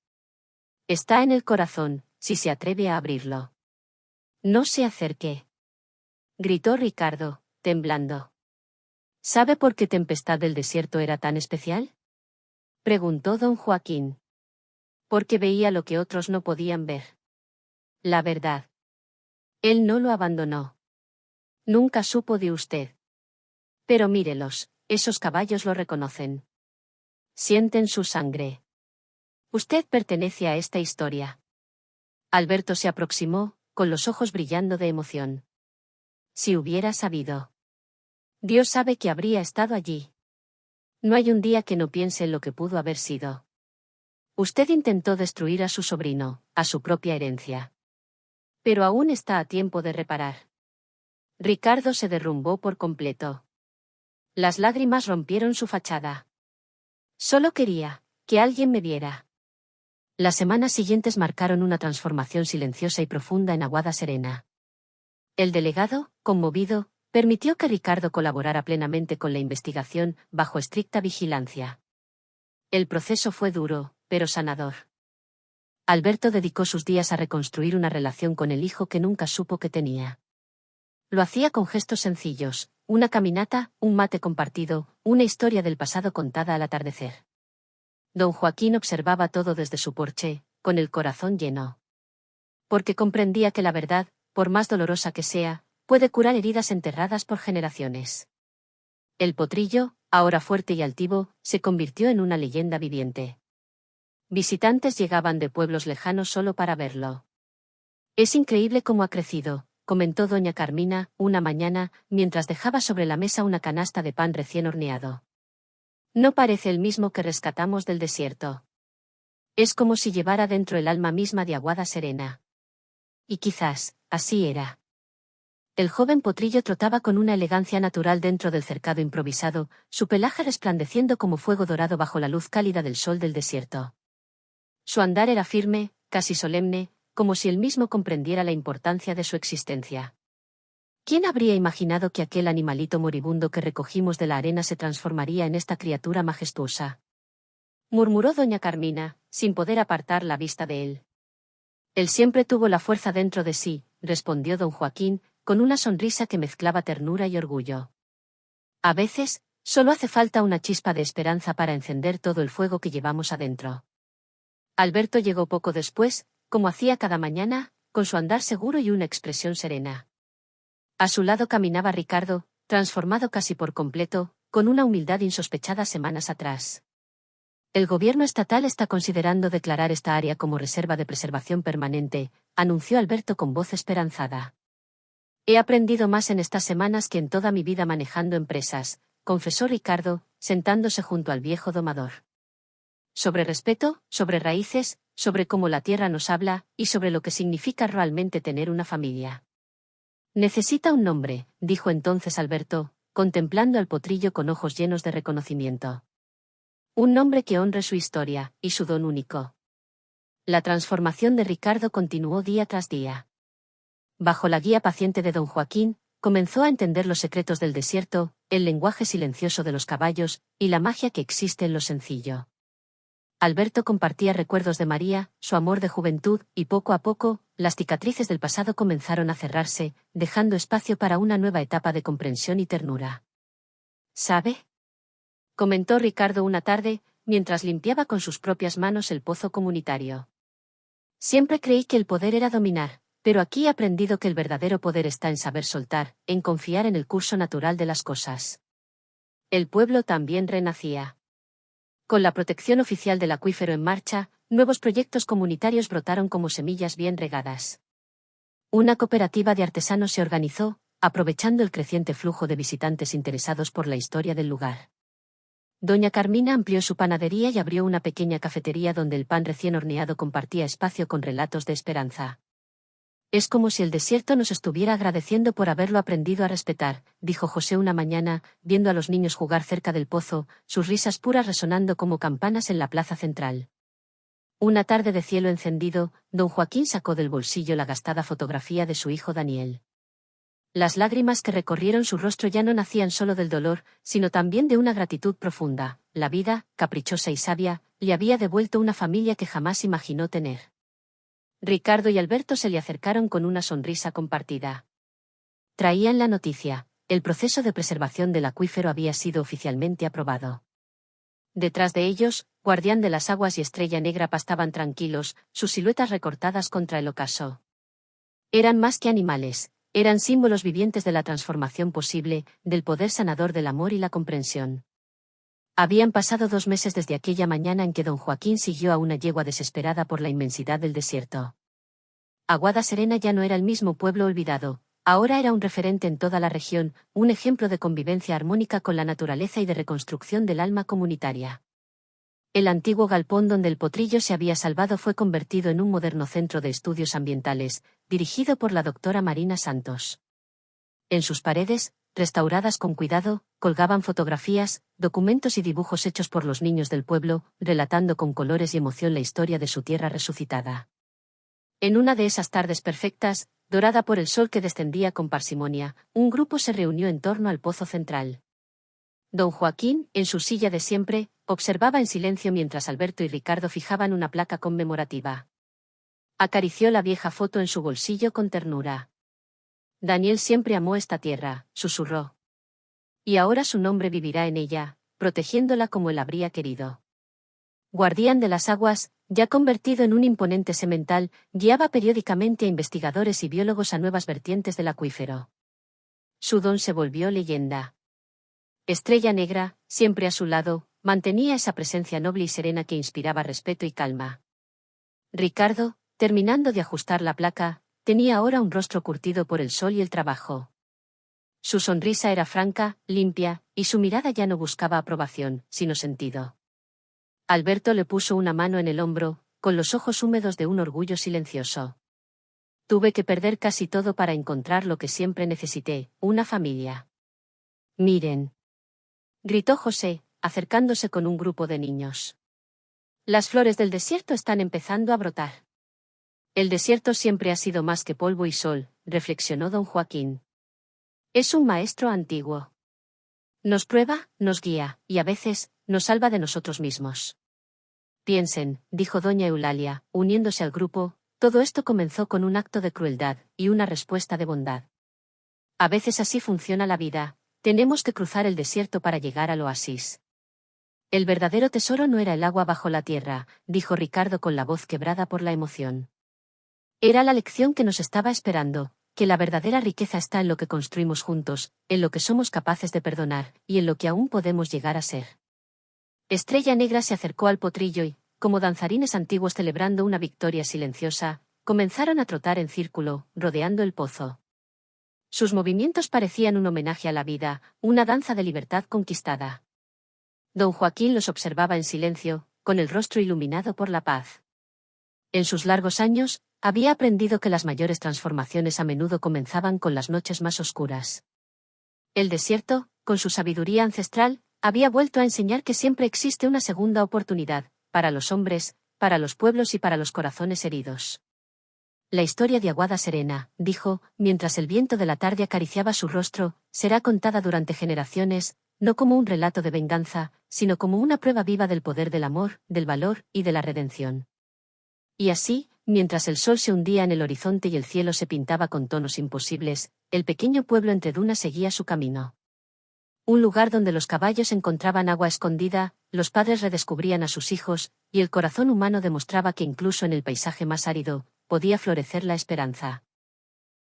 Speaker 1: Está en el corazón, si se atreve a abrirlo. No se acerque. Gritó Ricardo, temblando. ¿Sabe por qué Tempestad del Desierto era tan especial? Preguntó don Joaquín. Porque veía lo que otros no podían ver. La verdad. Él no lo abandonó. Nunca supo de usted. Pero mírelos, esos caballos lo reconocen. Sienten su sangre. Usted pertenece a esta historia. Alberto se aproximó, con los ojos brillando de emoción. Si hubiera sabido. Dios sabe que habría estado allí. No hay un día que no piense en lo que pudo haber sido. Usted intentó destruir a su sobrino, a su propia herencia. Pero aún está a tiempo de reparar. Ricardo se derrumbó por completo. Las lágrimas rompieron su fachada. Solo quería que alguien me viera. Las semanas siguientes marcaron una transformación silenciosa y profunda en Aguada Serena. El delegado, conmovido, permitió que Ricardo colaborara plenamente con la investigación, bajo estricta vigilancia. El proceso fue duro, pero sanador. Alberto dedicó sus días a reconstruir una relación con el hijo que nunca supo que tenía. Lo hacía con gestos sencillos, una caminata, un mate compartido, una historia del pasado contada al atardecer. Don Joaquín observaba todo desde su porche, con el corazón lleno. Porque comprendía que la verdad, por más dolorosa que sea, puede curar heridas enterradas por generaciones. El potrillo, ahora fuerte y altivo, se convirtió en una leyenda viviente. Visitantes llegaban de pueblos lejanos solo para verlo. Es increíble cómo ha crecido, comentó doña Carmina, una mañana, mientras dejaba sobre la mesa una canasta de pan recién horneado. No parece el mismo que rescatamos del desierto. Es como si llevara dentro el alma misma de Aguada Serena. Y quizás, así era. El joven potrillo trotaba con una elegancia natural dentro del cercado improvisado, su pelaje resplandeciendo como fuego dorado bajo la luz cálida del sol del desierto. Su andar era firme, casi solemne, como si él mismo comprendiera la importancia de su existencia. ¿Quién habría imaginado que aquel animalito moribundo que recogimos de la arena se transformaría en esta criatura majestuosa? Murmuró doña Carmina, sin poder apartar la vista de él. Él siempre tuvo la fuerza dentro de sí, respondió don Joaquín, con una sonrisa que mezclaba ternura y orgullo. A veces, solo hace falta una chispa de esperanza para encender todo el fuego que llevamos adentro. Alberto llegó poco después, como hacía cada mañana, con su andar seguro y una expresión serena. A su lado caminaba Ricardo, transformado casi por completo, con una humildad insospechada semanas atrás. El gobierno estatal está considerando declarar esta área como reserva de preservación permanente, anunció Alberto con voz esperanzada. He aprendido más en estas semanas que en toda mi vida manejando empresas, confesó Ricardo, sentándose junto al viejo domador. Sobre respeto, sobre raíces, sobre cómo la tierra nos habla, y sobre lo que significa realmente tener una familia. Necesita un nombre, dijo entonces Alberto, contemplando al potrillo con ojos llenos de reconocimiento. Un nombre que honre su historia, y su don único. La transformación de Ricardo continuó día tras día. Bajo la guía paciente de don Joaquín, comenzó a entender los secretos del desierto, el lenguaje silencioso de los caballos, y la magia que existe en lo sencillo. Alberto compartía recuerdos de María, su amor de juventud, y poco a poco, las cicatrices del pasado comenzaron a cerrarse, dejando espacio para una nueva etapa de comprensión y ternura. ¿Sabe?, comentó Ricardo una tarde, mientras limpiaba con sus propias manos el pozo comunitario. Siempre creí que el poder era dominar, pero aquí he aprendido que el verdadero poder está en saber soltar, en confiar en el curso natural de las cosas. El pueblo también renacía. Con la protección oficial del acuífero en marcha, nuevos proyectos comunitarios brotaron como semillas bien regadas. Una cooperativa de artesanos se organizó, aprovechando el creciente flujo de visitantes interesados por la historia del lugar. Doña Carmina amplió su panadería y abrió una pequeña cafetería donde el pan recién horneado compartía espacio con relatos de esperanza. Es como si el desierto nos estuviera agradeciendo por haberlo aprendido a respetar, dijo José una mañana, viendo a los niños jugar cerca del pozo, sus risas puras resonando como campanas en la plaza central. Una tarde de cielo encendido, don Joaquín sacó del bolsillo la gastada fotografía de su hijo Daniel. Las lágrimas que recorrieron su rostro ya no nacían solo del dolor, sino también de una gratitud profunda. La vida, caprichosa y sabia, le había devuelto una familia que jamás imaginó tener. Ricardo y Alberto se le acercaron con una sonrisa compartida. Traían la noticia: el proceso de preservación del acuífero había sido oficialmente aprobado. Detrás de ellos, Guardián de las Aguas y Estrella Negra pastaban tranquilos, sus siluetas recortadas contra el ocaso. Eran más que animales, eran símbolos vivientes de la transformación posible, del poder sanador del amor y la comprensión. Habían pasado 2 meses desde aquella mañana en que don Joaquín siguió a una yegua desesperada por la inmensidad del desierto. Aguada Serena ya no era el mismo pueblo olvidado, ahora era un referente en toda la región, un ejemplo de convivencia armónica con la naturaleza y de reconstrucción del alma comunitaria. El antiguo galpón donde el potrillo se había salvado fue convertido en un moderno centro de estudios ambientales, dirigido por la doctora Marina Santos. En sus paredes, restauradas con cuidado, colgaban fotografías, documentos y dibujos hechos por los niños del pueblo, relatando con colores y emoción la historia de su tierra resucitada. En una de esas tardes perfectas, dorada por el sol que descendía con parsimonia, un grupo se reunió en torno al pozo central. Don Joaquín, en su silla de siempre, observaba en silencio mientras Alberto y Ricardo fijaban una placa conmemorativa. Acarició la vieja foto en su bolsillo con ternura. Daniel siempre amó esta tierra, susurró. Y ahora su nombre vivirá en ella, protegiéndola como él habría querido. Guardián de las Aguas, ya convertido en un imponente semental, guiaba periódicamente a investigadores y biólogos a nuevas vertientes del acuífero. Su don se volvió leyenda. Estrella Negra, siempre a su lado, mantenía esa presencia noble y serena que inspiraba respeto y calma. Ricardo, terminando de ajustar la placa, tenía ahora un rostro curtido por el sol y el trabajo. Su sonrisa era franca, limpia, y su mirada ya no buscaba aprobación, sino sentido. Alberto le puso una mano en el hombro, con los ojos húmedos de un orgullo silencioso. Tuve que perder casi todo para encontrar lo que siempre necesité, una familia. Miren, gritó José, acercándose con un grupo de niños. Las flores del desierto están empezando a brotar. El desierto siempre ha sido más que polvo y sol, reflexionó don Joaquín. Es un maestro antiguo. Nos prueba, nos guía, y a veces, nos salva de nosotros mismos. Piensen, dijo doña Eulalia, uniéndose al grupo, todo esto comenzó con un acto de crueldad, y una respuesta de bondad. A veces así funciona la vida, tenemos que cruzar el desierto para llegar al oasis. El verdadero tesoro no era el agua bajo la tierra, dijo Ricardo con la voz quebrada por la emoción. Era la lección que nos estaba esperando, que la verdadera riqueza está en lo que construimos juntos, en lo que somos capaces de perdonar, y en lo que aún podemos llegar a ser. Estrella Negra se acercó al potrillo y, como danzarines antiguos celebrando una victoria silenciosa, comenzaron a trotar en círculo, rodeando el pozo. Sus movimientos parecían un homenaje a la vida, una danza de libertad conquistada. Don Joaquín los observaba en silencio, con el rostro iluminado por la paz. En sus largos años, había aprendido que las mayores transformaciones a menudo comenzaban con las noches más oscuras. El desierto, con su sabiduría ancestral, había vuelto a enseñar que siempre existe una segunda oportunidad, para los hombres, para los pueblos y para los corazones heridos. La historia de Aguada Serena, dijo, mientras el viento de la tarde acariciaba su rostro, será contada durante generaciones, no como un relato de venganza, sino como una prueba viva del poder del amor, del valor y de la redención. Y así, mientras el sol se hundía en el horizonte y el cielo se pintaba con tonos imposibles, el pequeño pueblo entre dunas seguía su camino. Un lugar donde los caballos encontraban agua escondida, los padres redescubrían a sus hijos, y el corazón humano demostraba que incluso en el paisaje más árido, podía florecer la esperanza.